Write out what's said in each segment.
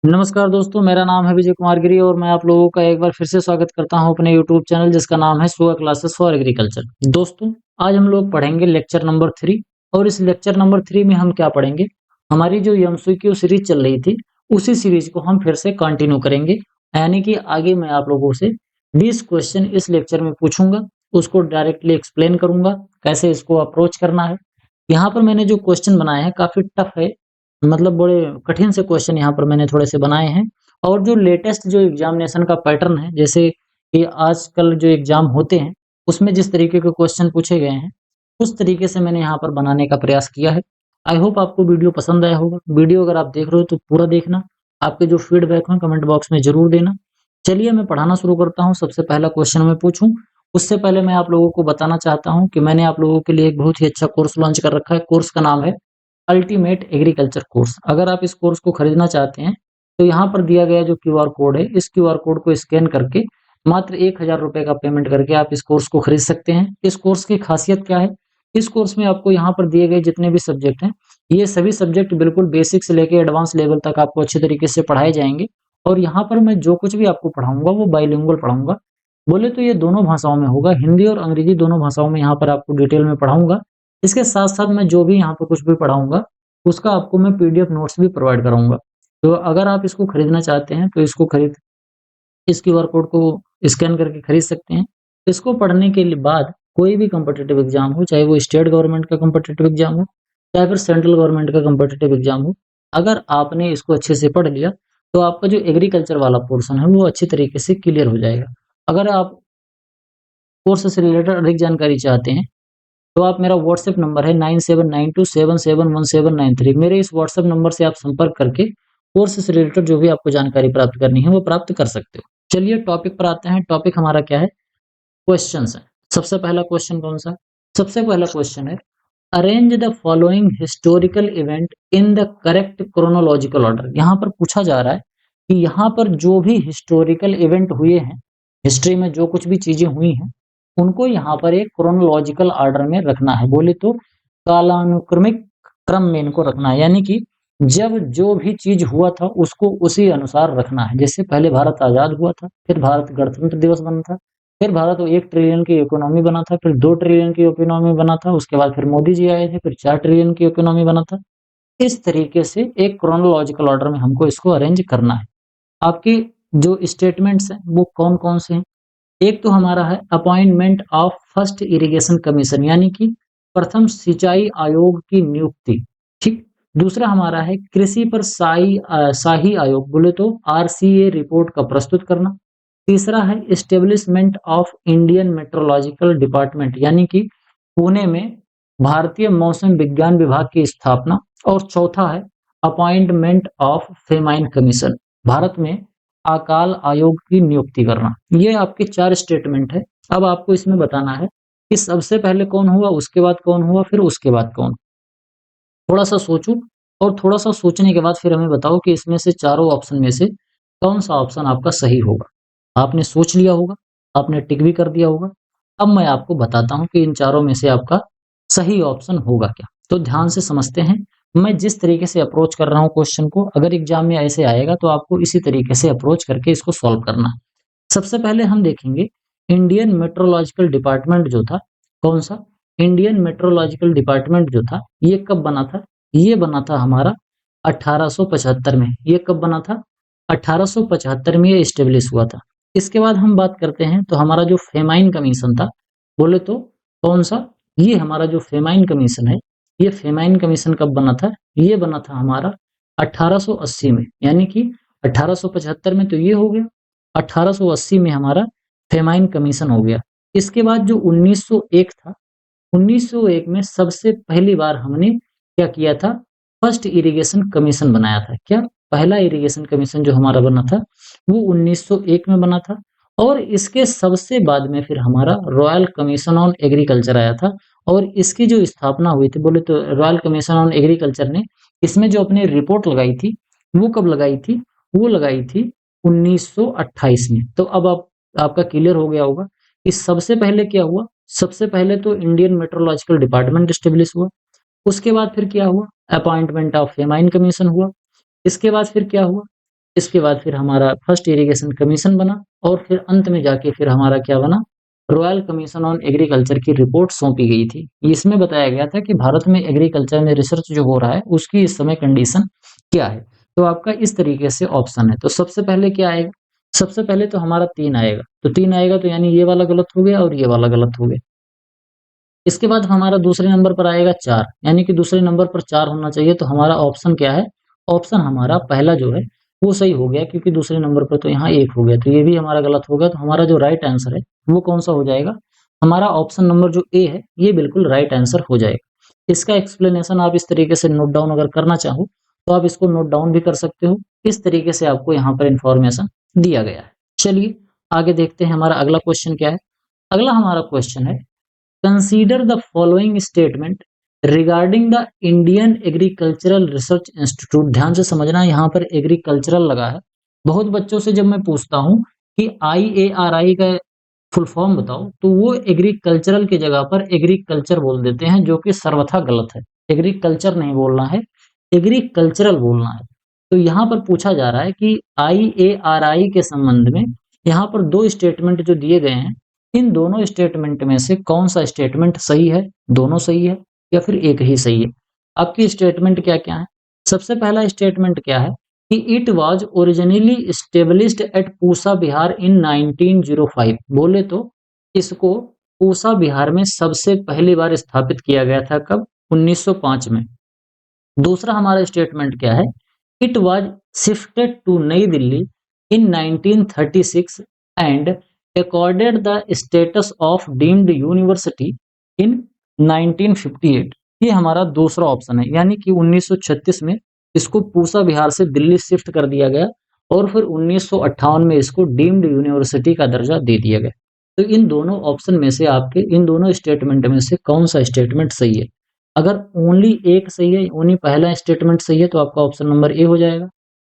नमस्कार दोस्तों, मेरा नाम है विजय कुमार गिरी और मैं आप लोगों का एक बार फिर से स्वागत करता हूं अपने यूट्यूब चैनल जिसका नाम है सुगा क्लासेस फॉर एग्रीकल्चर। दोस्तों, आज हम लोग पढ़ेंगे लेक्चर नंबर 3 और इस लेक्चर नंबर 3 में हम क्या पढ़ेंगे? हमारी जो एमसीक्यू सीरीज चल रही थी, उसी सीरीज को हम फिर से कंटिन्यू करेंगे। यानी कि आगे मैं आप लोगों से 20 क्वेश्चन इस लेक्चर में पूछूंगा, उसको डायरेक्टली एक्सप्लेन करूंगा, कैसे इसको अप्रोच करना है। यहाँ पर मैंने जो क्वेश्चन बनाए हैं काफ़ी टफ है, मतलब बड़े कठिन से क्वेश्चन यहाँ पर मैंने थोड़े से बनाए हैं। और जो लेटेस्ट जो एग्जामिनेशन का पैटर्न है, जैसे कि आजकल जो एग्जाम होते हैं, उसमें जिस तरीके के क्वेश्चन पूछे गए हैं, उस तरीके से मैंने यहाँ पर बनाने का प्रयास किया है। आई होप आपको वीडियो पसंद आया होगा। वीडियो अगर आप देख रहे हो तो पूरा देखना। आपके जो फीडबैक हो कमेंट बॉक्स में ज़रूर देना। चलिए मैं पढ़ाना शुरू करता हूँ। सबसे पहला क्वेश्चन मैं पूछूँ, उससे पहले मैं आप लोगों को बताना चाहता हूँ कि मैंने आप लोगों के लिए एक बहुत ही अच्छा कोर्स लॉन्च कर रखा है। कोर्स का नाम है अल्टीमेट एग्रीकल्चर कोर्स। अगर आप इस कोर्स को खरीदना चाहते हैं तो यहाँ पर दिया गया जो क्यूआर कोड है, इस क्यूआर कोड को स्कैन करके मात्र 1000 रुपए का पेमेंट करके आप इस कोर्स को खरीद सकते हैं। इस कोर्स की खासियत क्या है? इस कोर्स में आपको यहाँ पर दिए गए जितने भी सब्जेक्ट हैं, ये सभी सब्जेक्ट बिल्कुल बेसिक से लेके एडवांस लेवल तक आपको अच्छे तरीके से पढ़ाए जाएंगे। और यहाँ पर मैं जो कुछ भी आपको पढ़ाऊंगा वो बाइलिंगुअल पढ़ाऊंगा। बोले तो ये दोनों भाषाओं में होगा, हिंदी और अंग्रेजी दोनों भाषाओं में यहाँ पर आपको डिटेल में पढ़ाऊंगा। इसके साथ-साथ मैं जो भी यहाँ पर कुछ भी पढ़ाऊँगा, उसका आपको मैं पीडीएफ नोट्स भी प्रोवाइड कराऊँगा। तो अगर आप इसको खरीदना चाहते हैं, तो इसको खरीद इस क्यूआर कोड को स्कैन करके खरीद सकते हैं। इसको पढ़ने के लिए बाद कोई भी कॉम्पिटिटिव एग्ज़ाम हो, चाहे वो स्टेट गवर्नमेंट का कॉम्पिटिटिव एग्ज़ाम हो, चाहे फिर सेंट्रल गवर्नमेंट का कॉम्पिटिटिव एग्ज़ाम हो, अगर आपने इसको अच्छे से पढ़ लिया, तो आपका जो एग्रीकल्चर वाला पोर्शन है, वो अच्छी तरीके से क्लियर हो जाएगा। अगर आप कोर्स से रिलेटेड अधिक जानकारी चाहते हैं, तो आप मेरा व्हाट्सएप नंबर है 9792771793। मेरे इस व्हाट्सएप नंबर से आप संपर्क करके कोर्स से रिलेटेड जो भी आपको जानकारी प्राप्त करनी है वो प्राप्त कर सकते हो। चलिए टॉपिक पर आते हैं। टॉपिक हमारा क्या है? क्वेश्चंस है। सबसे पहला क्वेश्चन कौन सा? सबसे पहला क्वेश्चन है, arrange the following historical event in the correct chronological order. यहाँ पर पूछा जा रहा है कि यहाँ पर जो भी हिस्टोरिकल इवेंट हुए हैं, हिस्ट्री में जो कुछ भी चीजें हुई हैं, उनको यहाँ पर एक क्रोनोलॉजिकल ऑर्डर में रखना है। बोले तो कालानुक्रमिक क्रम में इनको रखना है, यानी कि जब जो भी चीज हुआ था उसको उसी अनुसार रखना है। जैसे पहले भारत आजाद हुआ था, फिर भारत गणतंत्र दिवस बना था, फिर भारत 1 ट्रिलियन की इकोनॉमी बना था, फिर 2 ट्रिलियन की इकोनॉमी बना था, उसके बाद फिर मोदी जी आए थे, फिर 4 ट्रिलियन की इकोनॉमी बना था। इस तरीके से एक क्रोनोलॉजिकल ऑर्डर में हमको इसको अरेंज करना है। आपके जो स्टेटमेंट्स हैं वो कौन-कौन से हैं? एक तो हमारा है appointment of first irrigation commission, यानी कि प्रथम सिंचाई आयोग की नियुक्ति, ठीक। दूसरा हमारा है कृषि पर शाही आयोग, बोले तो आरसीए रिपोर्ट का प्रस्तुत करना। तीसरा है establishment of Indian metrological department, यानी कि पुणे में भारतीय मौसम विज्ञान विभाग की स्थापना। और चौथा है appointment of famine commission, Bharat में अकाल आयोग की नियुक्ति करना। ये आपके 4 स्टेटमेंट है। अब आपको इसमें बताना है कि सबसे पहले कौन हुआ, उसके बाद कौन हुआ, फिर उसके बाद कौन। थोड़ा-सा सोचो और थोड़ा-सा सोचने के बाद फिर हमें बताओ कि इसमें से चारों ऑप्शन में से कौन-सा ऑप्शन आपका सही होगा। आपने सोच लिया होगा, आपने टिक भी कर दिया होगा। अब मैं आपको बताता हूँ कि इन चारों में से आपका सही ऑप्शन होगा क्या। तो ध्यान से समझते हैं। मैं जिस तरीके से अप्रोच कर रहा हूँ क्वेश्चन को, अगर एग्जाम में ऐसे आएगा तो आपको इसी तरीके से अप्रोच करके इसको सॉल्व करना है। सबसे पहले हम देखेंगे इंडियन मेट्रोलॉजिकल डिपार्टमेंट जो था, कौन-सा? इंडियन मेट्रोलॉजिकल डिपार्टमेंट जो था, ये कब बना था? ये बना था हमारा 1875 में। ये कब बना था? 1875 में ये एस्टेब्लिश हुआ था। इसके बाद हम बात करते हैं तो हमारा जो फेमाइन कमीशन था, बोले तो कौन-सा? ये हमारा जो फेमाइन कमीशन है, ये फेमाइन कमीशन कब बना था? ये बना था हमारा 1880 में, यानी कि 1875 में तो ये हो गया, 1880 में हमारा फेमाइन कमीशन हो गया। इसके बाद जो 1901 था, 1901 में सबसे पहली बार हमने क्या किया था? फर्स्ट इरिगेशन कमीशन बनाया था। क्या? पहला इरिगेशन कमीशन जो हमारा बना था, वो 1901 में बना था। और इसके सबसे बाद में फिर हमारा रॉयल कमीशन ऑन एग्रीकल्चर आया था। और इसकी जो स्थापना हुई थी, बोले तो रॉयल कमीशन ऑन एग्रीकल्चर ने इसमें जो अपनी रिपोर्ट लगाई थी, वो कब लगाई थी? वो लगाई थी 1928 में। तो अब आपका क्लियर हो गया होगा कि सबसे पहले क्या हुआ? सबसे पहले तो इंडियन मेट्रोलॉजिकल डिपार्टमेंट एस्टेब्लिश हुआ। उसके बाद फिर क्या हुआ? अपॉइंटमेंट ऑफ फेमाइन कमीशन हुआ। इसके बाद फिर क्या हुआ? इसके बाद फिर हमारा फर्स्ट इरिगेशन कमीशन बना और फिर अंत में जाके फिर हमारा क्या बना, रॉयल कमीशन ऑन एग्रीकल्चर की रिपोर्ट सौंपी गई थी। इसमें बताया गया था कि भारत में एग्रीकल्चर में रिसर्च जो हो रहा है उसकी इस समय कंडीशन क्या है। तो आपका इस तरीके से ऑप्शन है। तो सबसे पहले क्या आएगा, सबसे पहले तो हमारा 3 आएगा, तो 3 आएगा तो यानी ये वाला गलत हो गया और ये वाला गलत हो गया। इसके बाद हमारा दूसरे नंबर पर आएगा 4, यानी कि दूसरे नंबर पर 4 होना चाहिए, तो हमारा ऑप्शन क्या है, ऑप्शन हमारा पहला जो है वो सही हो गया, क्योंकि दूसरे नंबर पर तो यहाँ 1 हो गया, तो ये भी हमारा गलत हो गया। तो हमारा जो राइट आंसर है वो कौन-सा हो जाएगा, हमारा ऑप्शन नंबर जो ए है ये बिल्कुल राइट आंसर हो जाएगा। इसका एक्सप्लेनेशन आप इस तरीके से नोट डाउन अगर करना चाहो, तो आप इसको नोट डाउन भी कर सकते हो। इस तरीके से आपको यहाँ पर इन्फॉर्मेशन दिया गया है। चलिए आगे देखते हैं हमारा अगला क्वेश्चन क्या है। अगला हमारा क्वेश्चन है, consider the following statement regarding the Indian agricultural research institute. ध्यान से समझना, यहाँ पर एग्रीकल्चरल लगा है। बहुत बच्चों से जब मैं पूछता हूँ कि IARI का फुल फॉर्म बताओ, तो वो एग्रीकल्चरल की जगह पर एग्रीकल्चर बोल देते हैं, जो कि सर्वथा गलत है। एग्रीकल्चर नहीं बोलना है, एग्रीकल्चरल बोलना है। तो यहाँ पर पूछा जा रहा है कि IARI के संबंध में यहाँ पर 2 स्टेटमेंट जो दिए गए हैं, इन दोनों स्टेटमेंट में से कौन सा स्टेटमेंट सही है, दोनों सही है या फिर एक ही सही है। आपकी स्टेटमेंट क्या क्या है, सबसे पहला स्टेटमेंट क्या है कि it was originally established at Pusa Bihar in 1905। बोले तो इसको पूसा बिहार में सबसे पहली बार स्थापित किया गया था, कब, 1905 में। दूसरा हमारा स्टेटमेंट क्या है, इट वाज शिफ्टेड टू नई दिल्ली इन 1936 and accorded the status of deemed university in 1958। ये हमारा दूसरा ऑप्शन है, यानी कि 1936 में इसको पूसा बिहार से दिल्ली शिफ्ट कर दिया गया और फिर 1958 में इसको डीम्ड यूनिवर्सिटी का दर्जा दे दिया गया। तो इन दोनों ऑप्शन में से आपके इन दोनों स्टेटमेंट में से कौन सा स्टेटमेंट सही है। अगर ओनली एक सही है, ओनली पहला स्टेटमेंट सही है, तो आपका ऑप्शन नंबर ए हो जाएगा।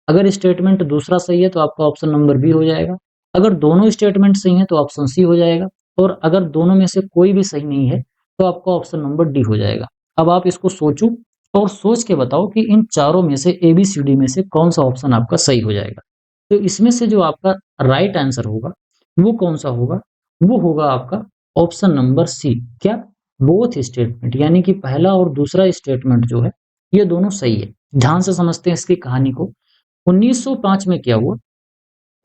अगर स्टेटमेंट दूसरा सही है तो आपका ऑप्शन नंबर बी हो जाएगा। अगर दोनों स्टेटमेंट सही हैं तो ऑप्शन सी हो जाएगा, और अगर दोनों में से कोई भी सही नहीं है तो आपका ऑप्शन नंबर डी हो जाएगा। अब आप इसको सोचो और सोच के बताओ कि इन चारों में से ABCD में से कौन सा ऑप्शन आपका सही हो जाएगा। तो इसमें से जो आपका राइट आंसर होगा वो कौन सा होगा, वो होगा आपका ऑप्शन नंबर सी। क्या, बोथ स्टेटमेंट, यानी कि पहला और दूसरा स्टेटमेंट जो है ये दोनों सही है। ध्यान से समझते हैं इसकी कहानी को। 1905 में क्या हुआ,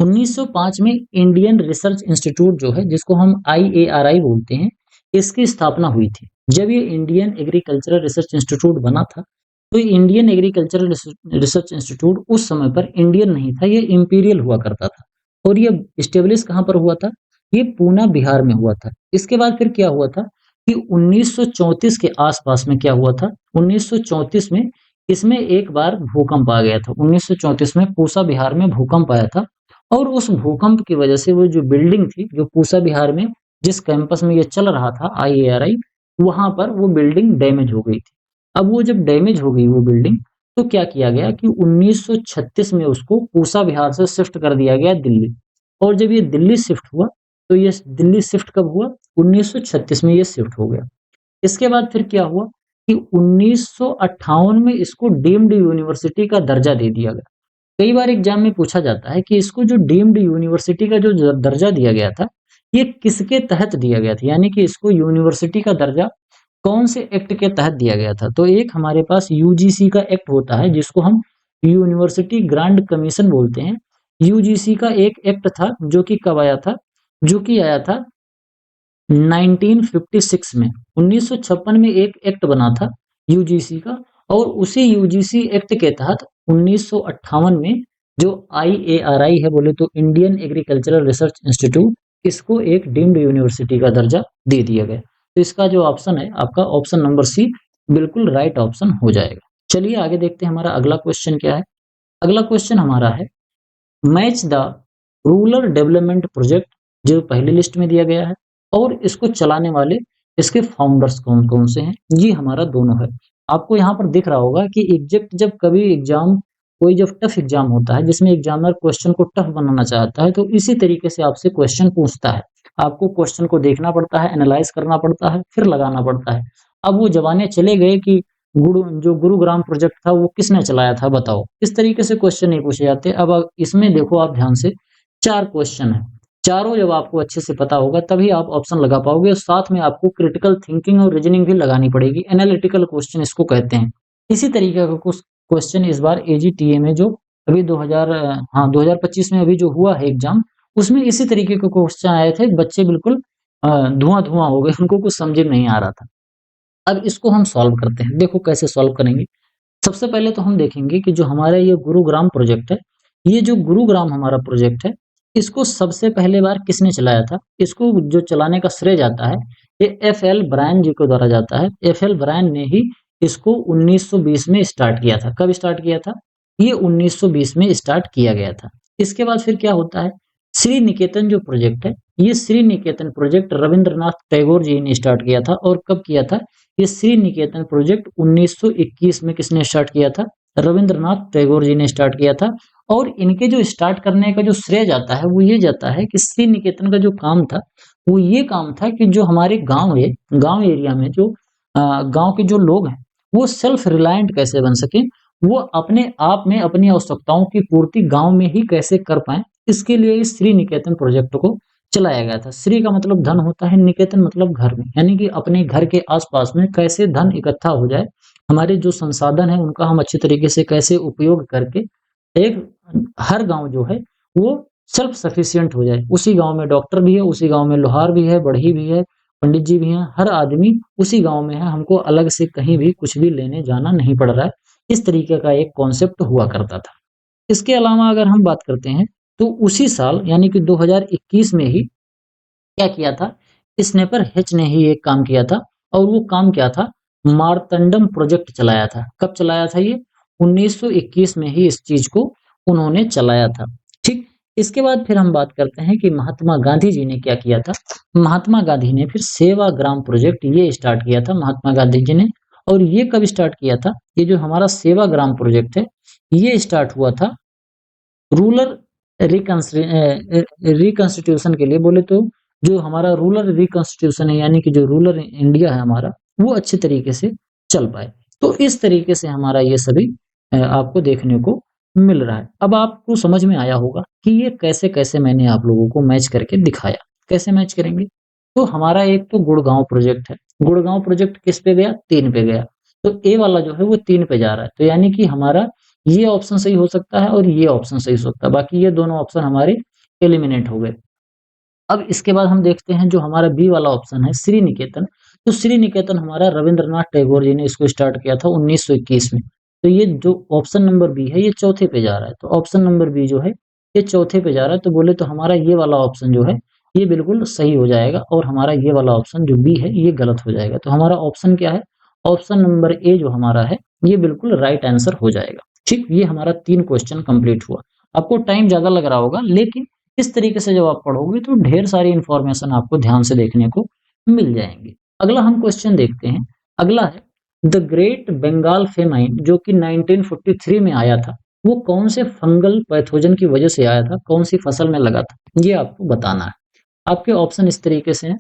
1905 में इंडियन रिसर्च इंस्टीट्यूट जो है, जिसको हम IARI बोलते हैं, इसकी स्थापना हुई थी। जब ये इंडियन एग्रीकल्चरल रिसर्च इंस्टीट्यूट बना था, तो इंडियन एग्रीकल्चरल रिसर्च इंस्टीट्यूट उस समय पर इंडियन नहीं था, ये इंपीरियल हुआ करता था। और ये स्टेब्लिश कहाँ पर हुआ था, ये पूना बिहार में हुआ था। इसके बाद फिर क्या हुआ था कि 1934 के आसपास में क्या हुआ था, 1934 में इसमें एक बार भूकंप आ गया था। 1934 में पूसा बिहार में भूकंप आया था, और उस भूकंप की वजह से वो जो बिल्डिंग थी, जो पूसा बिहार में जिस कैंपस में ये चल रहा था IARI, वहां पर वो बिल्डिंग डैमेज हो गई थी। अब वो जब डैमेज हो गई वो बिल्डिंग, तो क्या किया गया कि 1936 में उसको पूसा बिहार से शिफ्ट कर दिया गया दिल्ली। और जब ये दिल्ली शिफ्ट हुआ, तो ये दिल्ली शिफ्ट कब हुआ, 1936 में ये शिफ्ट हो गया। इसके बाद फिर क्या हुआ कि 1958 में इसको डीम्ड यूनिवर्सिटी का दर्जा दे दिया गया। कई बार एग्जाम में पूछा जाता है कि इसको जो डीम्ड यूनिवर्सिटी का जो दर्जा दिया गया था, ये किसके तहत दिया गया था, यानी कि इसको यूनिवर्सिटी का दर्जा कौन से एक्ट के तहत दिया गया था। तो एक हमारे पास UGC का एक्ट होता है, जिसको हम यूनिवर्सिटी ग्रांट कमीशन बोलते हैं। UGC का एक एक्ट था जो कि कब आया था, जो कि आया था 1956 में। 1956 में एक एक्ट बना था UGC का, और उसी UGC एक्ट के तहत 1958 में जो IARI है, बोले तो इंडियन एग्रीकल्चरल रिसर्च इंस्टीट्यूट, इसको एक डीम्ड यूनिवर्सिटी का दर्जा दे दिया गया। तो इसका जो ऑप्शन है आपका ऑप्शन नंबर सी बिल्कुल राइट ऑप्शन हो जाएगा। चलिए आगे देखते हैं हमारा अगला क्वेश्चन क्या है। अगला क्वेश्चन हमारा है, match the rural development project, जो पहली लिस्ट में दिया गया है, और इसको चलाने वाले इसके फाउंडर्स कौन कौन से हैं। ये हमारा दोनों है। आपको यहाँ पर दिख रहा होगा कि एग्जैक्ट जब कभी एग्जाम, कोई जब टफ एग्जाम होता है जिसमें एग्जामिनर क्वेश्चन को टफ बनाना चाहता है, तो इसी तरीके से आपसे क्वेश्चन पूछता है। आपको क्वेश्चन को देखना पड़ता है, एनालाइज करना पड़ता है, फिर लगाना पड़ता है। अब वो जमाने चले गए कि जो गुरुग्राम प्रोजेक्ट था वो किसने चलाया था बताओ। इस तरीके से क्वेश्चन नहीं पूछे जाते। अब इसमें देखो आप ध्यान से, 4 क्वेश्चन है। चारों जब आपको अच्छे से पता होगा तभी आप ऑप्शन लगा पाओगे, और साथ में आपको क्रिटिकल थिंकिंग और रीजनिंग भी लगानी पड़ेगी। एनालिटिकल क्वेश्चन इसको कहते हैं। इसी तरीके का कुछ क्वेश्चन इस बार एजीटीए में जो अभी 2025 में अभी जो हुआ है एग्जाम, उसमें इसी तरीके के क्वेश्चन आए थे। बच्चे बिल्कुल धुआं-धुआं हो गए, उनको कुछ समझ में नहीं आ रहा था। अब इसको हम सॉल्व करते हैं। देखो कैसे सॉल्व करेंगे। सबसे पहले तो हम देखेंगे कि जो हमारा ये गुरुग्राम प्रोजेक्ट है, ये जो गुरुग्राम हमारा प्रोजेक्ट है, इसको सबसे पहले बार किसने चलाया था? इसको जो चलाने का श्रेय जाता है, ये एफ.एल. ब्रायन जी के द्वारा जाता है। एफ.एल. ब्रायन ने ही इसको 1920 में स्टार्ट किया था। कब स्टार्ट किया था? ये 1920 में स्टार्ट किया गया था। इसके बाद फिर क्या होता है? श्री निकेतन जो प्रोजेक्ट है, ये श्री निकेतन प्रोजेक्ट रविंद्रनाथ टैगोर जी ने स्टार्ट किया था। और कब किया था? ये श्री निकेतन प्रोजेक्ट 1921 में किसने स्टार्ट किया था? रविंद्रनाथ टैगोर जी ने स्टार्ट किया था। और इनके जो स्टार्ट करने का जो श्रेय जाता है वो ये जाता है कि श्री निकेतन का जो काम था वो ये काम था कि जो हमारे गांव है, गांव एरिया में जो गांव के जो लोग हैं वो सेल्फ रिलायंट कैसे बन सके, वो अपने आप में अपनी आवश्यकताओं की पूर्ति गांव में ही कैसे कर पाए, इसके लिए इस श्री निकेतन प्रोजेक्ट को चलाया गया था। श्री का मतलब धन होता है, निकेतन मतलब घर में, यानी कि अपने घर के आसपास में कैसे धन इकट्ठा हो जाए, हमारे जो संसाधन है उनका हम अच्छी तरीके से कैसे उपयोग करके एक हर गांव जो है वो सेल्फ सफिशिएंट हो जाए। उसी गांव में डॉक्टर भी है, उसी गांव में लोहार भी है, बढ़ई भी है, पंडित जी भी हैं, हर आदमी उसी गांव में है, हमको अलग से कहीं भी कुछ भी लेने जाना नहीं पड़ रहा है। इस तरीके का एक कॉन्सेप्ट हुआ करता था। इसके अलावा अगर हम बात करते हैं तो उसी साल यानी कि 2021 में ही क्या किया था, स्नेपर हिच ने ही एक काम किया था। और वो काम क्या था? मार्तंडम प्रोजेक्ट चलाया था। कब चलाया था ये? 1921 में ही इस चीज को उन्होंने चलाया था। ठीक। इसके बाद फिर हम बात करते हैं कि महात्मा गांधी जी ने क्या किया था। महात्मा गांधी ने फिर सेवाग्राम प्रोजेक्ट ये स्टार्ट किया था महात्मा गांधी जी ने। और ये कब स्टार्ट किया था? ये जो हमारा सेवाग्राम प्रोजेक्ट है ये स्टार्ट हुआ था रूरल रिकंस्टिट्यूशन के लिए। बोले तो जो हमारा रूरल रिकंस्टिट्यूशन है, यानी कि जो रूरल इंडिया है हमारा, वो अच्छे तरीके से चल पाए। तो इस तरीके से हमारा ये सभी आपको देखने को मिल रहा है। अब आपको समझ में आया होगा कि ये कैसे कैसे मैंने आप लोगों को मैच करके दिखाया। कैसे मैच करेंगे? तो हमारा एक तो गुड़गांव प्रोजेक्ट है। गुड़गांव प्रोजेक्ट किस पे गया? 3 पे गया। तो ए वाला जो है वो 3 पे जा रहा है। तो यानी कि हमारा ये ऑप्शन सही हो सकता है और ये ऑप्शन सही हो सकता है। बाकी ये दोनों ऑप्शन हमारे एलिमिनेट हो गए। अब इसके बाद हम देखते हैं जो हमारा बी वाला ऑप्शन है श्री निकेतन। तो श्री निकेतन हमारा रविंद्रनाथ टैगोर जी ने इसको स्टार्ट किया था 1921 में। तो ये जो ऑप्शन नंबर बी है ये चौथे पे जा रहा है। तो ऑप्शन नंबर बी जो है ये चौथे पे जा रहा है। तो बोले तो हमारा ये वाला ऑप्शन जो है ये बिल्कुल सही हो जाएगा, और हमारा ये वाला ऑप्शन जो बी है ये गलत हो जाएगा। तो हमारा ऑप्शन क्या है? ऑप्शन नंबर ए जो हमारा है ये बिल्कुल राइट आंसर हो जाएगा। ठीक। ये हमारा 3 क्वेश्चन कंप्लीट हुआ। आपको टाइम ज्यादा लग रहा होगा, लेकिन इस तरीके से जब आप पढ़ोगे तो ढेर सारी इंफॉर्मेशन आपको ध्यान से देखने को मिल जाएंगी। अगला हम क्वेश्चन देखते हैं। अगला है द ग्रेट बंगाल फेमाइन, जो कि 1943 में आया था, वो कौन से फंगल पैथोजन की वजह से आया था, कौन सी फसल में लगा था, ये आपको बताना है। आपके ऑप्शन इस तरीके से हैं।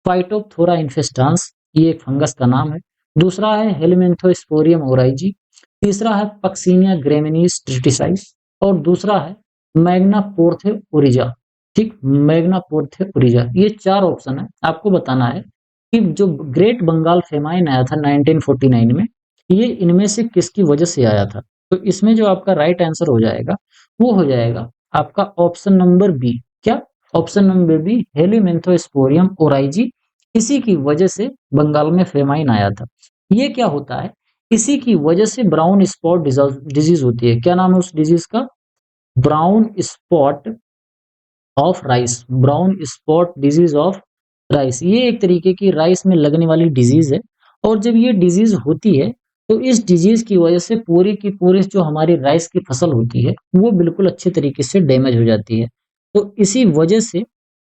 फाइटोप्थोरा इन्फेस्टांस, ये एक फंगस का नाम है। दूसरा है हेलिमेंथोस्पोरियम ओराइजी। तीसरा है पक्सीनिया ग्रेमिनीस ट्रिटिसाइस। और दूसरा है मैग्ना पोर्थे ओरिजा। ठीक, मैग्ना पोर्थे ओरिजा। ये 4 ऑप्शन है। आपको बताना है कि जो ग्रेट बंगाल फेमाइन आया था 1949 में, ये इनमें से किसकी वजह से आया था। तो इसमें जो आपका राइट आंसर हो जाएगा वो हो जाएगा आपका ऑप्शन नंबर बी। क्या? Option number B, helminthosporium oryzae. इसी की वजह से बंगाल में फेमाइन आया था। ये क्या होता है? इसी की वजह से ब्राउन स्पॉट डिजीज होती है। क्या नाम है उस डिजीज का? Brown spot of rice. Brown spot disease of rice, ये एक तरीके की राइस में लगने वाली डिजीज है। और जब ये डिजीज होती है तो इस डिजीज की वजह से पूरी की पूरी जो हमारी राइस की फसल होती है वो बिल्कुल अच्छे तरीके से डैमेज हो जाती है। तो इसी वजह से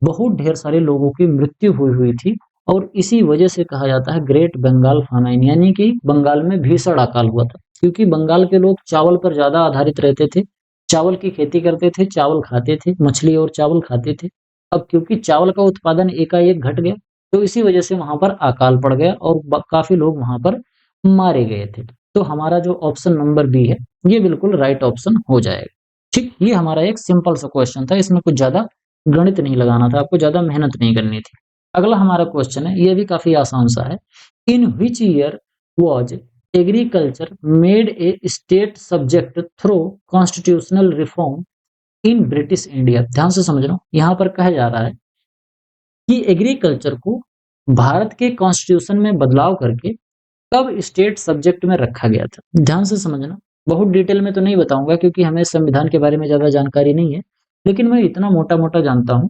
बहुत ढेर सारे लोगों की मृत्यु हुई हुई थी। और इसी वजह से कहा जाता है ग्रेट बंगाल फामाइन, यानी कि बंगाल में भीषण अकाल हुआ था। क्योंकि बंगाल के लोग चावल पर ज्यादा आधारित रहते थे, चावल की खेती करते थे, चावल खाते थे, मछली और चावल खाते थे। अब क्योंकि चावल का उत्पादन एकाएक घट गया तो इसी वजह से वहां पर अकाल पड़ गया और काफी लोग वहां पर मारे गए थे। तो हमारा जो ऑप्शन नंबर बी है, ये बिल्कुल राइट ऑप्शन हो जाएगा। ठीक, ये हमारा एक सिंपल सा क्वेश्चन था, इसमें कुछ ज़्यादा गणित नहीं लगाना था, आपको ज़्यादा मेहनत नहीं करनी थी। अगला हमारा क्वेश्चन है, ये भी काफ़ी आसान सा है। In which year was agriculture made a state subject through constitutional reform in British India? ध्यान से समझना, यहाँ पर कहा जा रहा है कि एग्रीकल्चर को भारत के कॉन्स्टिट्यूशन में बदलाव करके कब स्टेट सब्जेक्ट में रखा गया था? ध्यान से समझना, बहुत डिटेल में तो नहीं बताऊंगा क्योंकि हमें संविधान के बारे में ज्यादा जानकारी नहीं है, लेकिन मैं इतना मोटा मोटा जानता हूं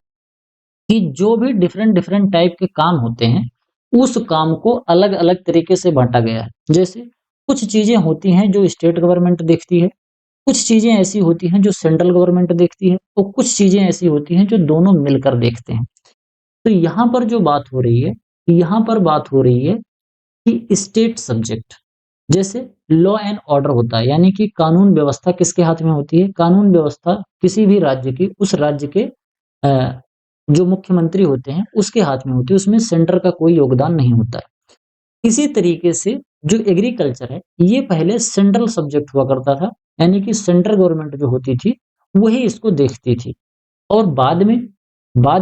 कि जो भी डिफरेंट डिफरेंट टाइप के काम होते हैं, उस काम को अलग अलग तरीके से बांटा गया है। जैसे कुछ चीजें होती हैं जो स्टेट गवर्नमेंट देखती है, कुछ चीजें ऐसी होती हैं जो सेंट्रल गवर्नमेंट देखती है, और कुछ चीजें ऐसी होती हैं जो दोनों मिलकर देखते हैं। तो यहाँ पर जो बात हो रही है, यहाँ पर बात हो रही है कि स्टेट सब्जेक्ट, जैसे लॉ एंड ऑर्डर होता है, यानी कि कानून व्यवस्था किसके हाथ में होती है? कानून व्यवस्था किसी भी राज्य की, उस राज्य के जो मुख्यमंत्री होते हैं उसके हाथ में होती है, उसमें सेंटर का कोई योगदान नहीं होता है। इसी तरीके से जो एग्रीकल्चर है, ये पहले सेंट्रल सब्जेक्ट हुआ करता था, यानी कि सेंट्रल गवर्नमेंट जो होती थी वही इसको देखती थी, और बाद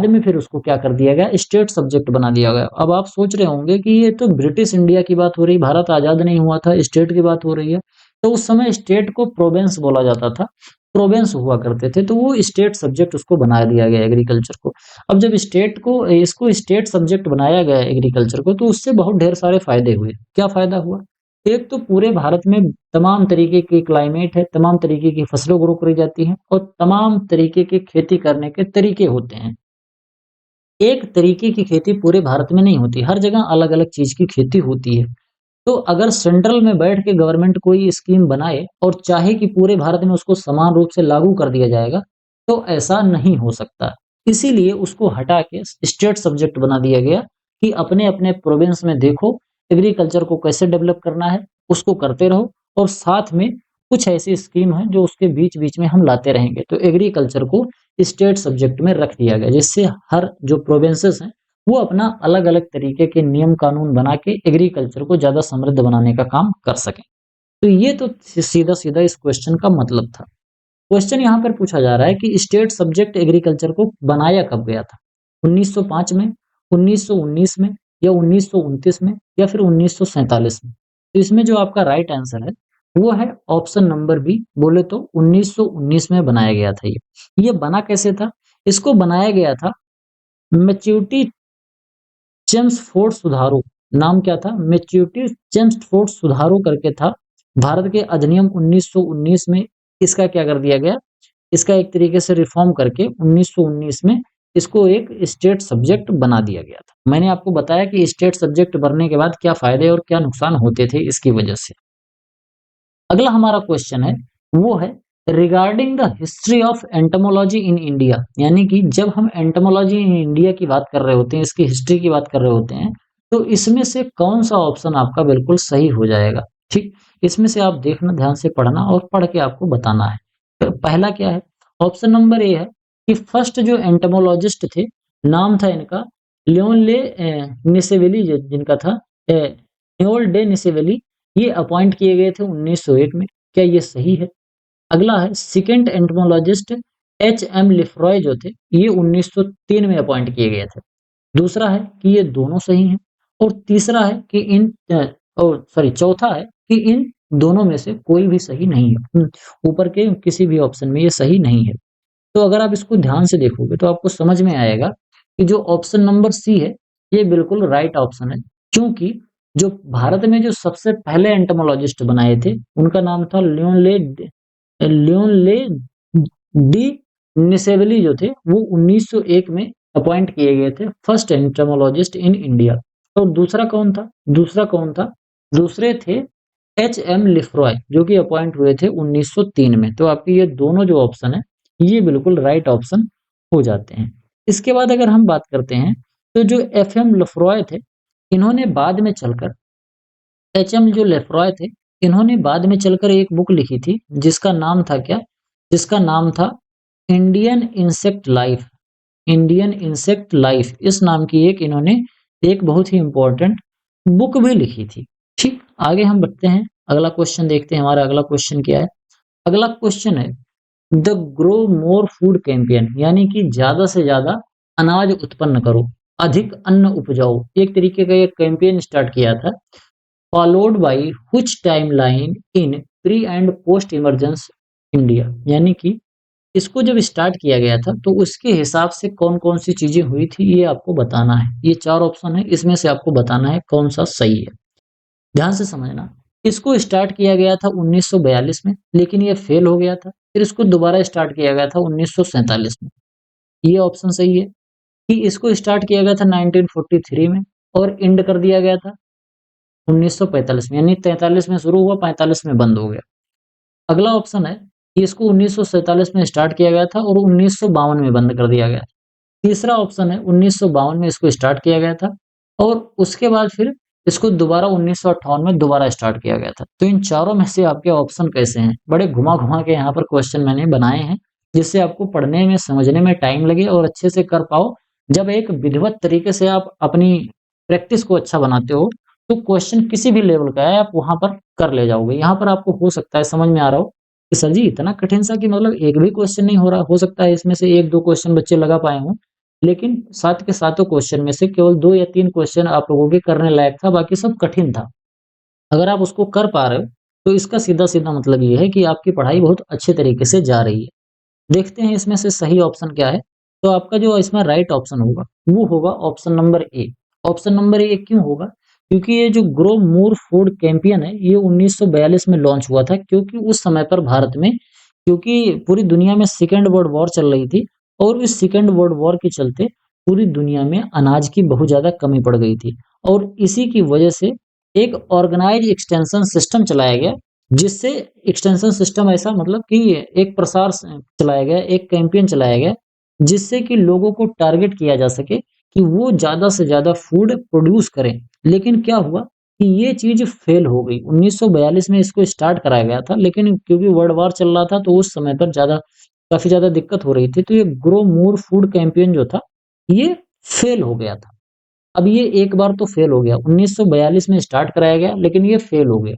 में फिर उसको क्या कर दिया गया? स्टेट सब्जेक्ट बना दिया गया। अब आप सोच रहे होंगे कि ये तो ब्रिटिश इंडिया की बात हो रही, भारत आजाद नहीं हुआ था, स्टेट की बात हो रही है। तो उस समय स्टेट को प्रोविंस बोला जाता था, प्रोविंस हुआ करते थे, तो वो स्टेट सब्जेक्ट उसको बना दिया गया एग्रीकल्चर को। अब जब स्टेट को इसको स्टेट सब्जेक्ट बनाया गया एग्रीकल्चर को, तो उससे बहुत ढेर सारे फायदे हुए। क्या फायदा हुआ? एक तो पूरे भारत में तमाम तरीके की क्लाइमेट है, तमाम तरीके की फसलों ग्रो करी जाती हैं, और तमाम तरीके के खेती करने के तरीके होते हैं। एक तरीके की खेती पूरे भारत में नहीं होती, हर जगह अलग-अलग चीज़ की खेती होती है। तो अगर सेंट्रल में बैठ के गवर्नमेंट कोई स्कीम बनाए और चाहे कि पूरे भारत में उसको समान रूप से लागू कर दिया जाएगा, तो ऐसा नहीं हो सकता। इसीलिए उसको हटा के स्टेट सब्जेक्ट बना दिया गया कि अपने-अपने प्रोविंस में देखो, एग्रीकल्चर को कैसे डेवलप करना है, उसको करते रहो, और साथ में कुछ ऐसी स्कीम है जो उसके बीच-बीच में हम लाते रहेंगे। तो एग्रीकल्चर को स्टेट सब्जेक्ट में रख दिया गया, जिससे हर जो प्रोविंसेस हैं, वो अपना अलग-अलग तरीके के नियम कानून बना के एग्रीकल्चर को ज़्यादा समृद्ध बनाने का काम कर सकें। तो ये तो सीधा-सीधा इस क्वेश्चन का मतलब था। क्वेश्चन यहाँ पर पूछा जा रहा है कि स्टेट सब्जेक्ट एग्रीकल्चर को बनाया कब गया था? 1905 में, 1919 में, या 1929 में, या फिर 1947 में? तो इसमें जो आपका राइट आंसर है, वो है ऑप्शन नंबर बी, बोले तो 1919 में बनाया गया था ये। ये बना कैसे था? इसको बनाया गया था मैच्योरिटी चेम्सफोर्ड सुधारो, नाम क्या था? मैच्योरिटी चेम्सफोर्ड सुधारो करके था। भारत के अधिनियम 1919 में इसका क्या कर दिया गया? इसका एक तरीके से रिफॉर्म करके 1919 में इसको एक स्टेट सब्जेक्ट बना दिया गया था। मैंने आपको बताया कि स्टेट सब्जेक्ट बनने के बाद क्या फायदे और क्या नुकसान होते थे इसकी वजह से। अगला हमारा क्वेश्चन है, वो है regarding the history of entomology in India, यानी कि जब हम एंटोमोलॉजी इन इंडिया की बात कर रहे होते हैं, इसकी हिस्ट्री की बात कर रहे होते हैं, तो इसमें से कौन सा ऑप्शन आपका बिल्कुल सही हो जाएगा? ठीक, इसमें से आप देखना, ध्यान से पढ़ना और पढ़ के आपको बताना है। तो पहला क्या है? ऑप्शन नंबर ए है कि फर्स्ट जो एंटोमोलॉजिस्ट थे, नाम था इनका लियोनले निसेवेली, जिनका था न्योल डे निसेवेली, ये अपॉइंट किए गए थे 1901 में। क्या ये सही है? अगला है सेकंड एंटोमोलॉजिस्ट एच.एम. लिफ्रॉय जो थे, ये 1903 में अपॉइंट किए गए थे। दूसरा है कि ये दोनों सही हैं, और तीसरा है कि चौथा है कि इन दोनों में से कोई भी सही नहीं है। ऊपर के किसी भी ऑप्शन में ये सही नहीं है। तो अगर आप इसको ध्यान से देखोगे तो आपको समझ में आएगा कि जो ऑप्शन नंबर सी है, ये बिल्कुल राइट ऑप्शन है, क्योंकि जो भारत में जो सबसे पहले एंटोमोलॉजिस्ट बनाए थे, उनका नाम था लियोनले डी निसेवेली, जो थे वो 1901 में अपॉइंट किए गए थे फर्स्ट एंटोमोलॉजिस्ट इन इंडिया। और दूसरा कौन था? दूसरे थे एच.एम. लिफ्रॉय, जो कि अपॉइंट हुए थे 1903 में। तो आपके ये दोनों जो ऑप्शन है, ये बिल्कुल राइट ऑप्शन हो जाते हैं। इसके बाद अगर हम बात करते हैं, तो जो एफ.एम. लिफ्रॉय थे, इन्होंने बाद में चलकर एच.एम. जो लेफ्रॉय थे, इन्होंने बाद में चलकर एक बुक लिखी थी, जिसका नाम था क्या? जिसका नाम था Indian insect life. Indian insect life, इस नाम की एक इन्होंने एक बहुत ही इम्पोर्टेंट बुक भी लिखी थी। ठीक, आगे हम बढ़ते हैं, अगला क्वेश्चन देखते हैं, हमारा अगला क्वेश्चन क्या है? अगला क्वेश्चन है the grow more food campaign, यानी कि ज्यादा से ज्यादा अनाज उत्पन्न करो, अधिक अन्न उपजाओ, एक तरीके का एक कैंपेन स्टार्ट किया था। Followed by which timeline in pre and post emergence India, यानी कि इसको जब स्टार्ट किया गया था तो उसके हिसाब से कौन-कौन सी चीजें हुई थी ये आपको बताना है। ये 4 ऑप्शन है, इसमें से आपको बताना है कौन सा सही है। ध्यान से समझना। इसको स्टार्ट किया गया था 1942 में, लेकिन ये फेल हो गया था। फिर इसको दोबारा स्टार्ट किया गया था 1947 में। ये ऑप्शन सही है कि इसको स्टार्ट किया गया था 1943 में और एंड कर दिया गया था 1945 में, यानी 43 में शुरू हुआ, 45 में बंद हो गया। अगला ऑप्शन है कि इसको 1947 में स्टार्ट किया गया था और 1952 में बंद कर दिया गया। तीसरा ऑप्शन है 1952 में इसको स्टार्ट किया गया था और उसके बाद फिर इसको दोबारा 1958 में दोबारा स्टार्ट किया गया था। तो इन चारों में से आपके ऑप्शन कैसे हैं? बड़े घुमा-घुमा के यहाँ पर क्वेश्चन मैंने बनाए हैं, जिससे आपको पढ़ने में, समझने में टाइम लगे और अच्छे से कर पाओ। जब एक विधिवत तरीके से आप अपनी प्रैक्टिस को अच्छा बनाते हो, तो क्वेश्चन किसी भी लेवल का है, आप वहाँ पर कर ले जाओगे। यहाँ पर आपको हो सकता है समझ में आ रहा हो कि सर जी इतना कठिन सा कि मतलब एक भी क्वेश्चन नहीं हो रहा, हो सकता है इसमें से 1-2 क्वेश्चन बच्चे लगा पाए हों। लेकिन साथ के सातों क्वेश्चन में से केवल 2 या 3 क्वेश्चन आप लोगों के करने लायक था, बाकी सब कठिन था। अगर आप उसको कर पा रहे हो, तो इसका सीधा-सीधा मतलब ये है कि आपकी पढ़ाई बहुत अच्छे तरीके से जा रही है। देखते हैं इसमें से सही ऑप्शन क्या है? तो आपका जो इसमें राइट ऑप्शन होगा, वो होगा option number A. Option number A क्यों होगा? क्योंकि ये जो ग्रो मोर फूड कैंपेन है, ये 1942 में लॉन्च हुआ था, क्योंकि उस समय पर भारत में, क्योंकि पूरी दुनिया में सेकंड वर्ल्ड वॉर चल रही थी और इस सेकंड वर्ल्ड वॉर के चलते पूरी दुनिया में अनाज की बहुत ज़्यादा कमी पड़ गई थी और इसी की वजह से एक ऑर्गेनाइज्ड एक्सटेंशन सिस्टम चलाया गया, जिससे एक्सटेंशन सिस्टम ऐसा मतलब कि एक प्रसार चलाया गया, एक कैंपेन चलाया गया, जिससे कि लोगों को टारगेट किया जा सके कि वो ज़्यादा से ज़्यादा फूड प्रोड्यूस करें। लेकिन क्या हुआ कि ये चीज़ फेल हो गई। 1942 में इसको स्टार्ट कराया गया था, लेकिन क्योंकि वर्ल्ड वॉर चल रहा था तो उस समय पर काफ़ी ज़्यादा दिक्कत हो रही थी, तो ये ग्रो मोर फूड कैंपेन जो था, ये फेल हो गया था। अब ये एक बार तो फेल हो गया, 1942 में स्टार्ट कराया गया लेकिन ये फेल हो गया।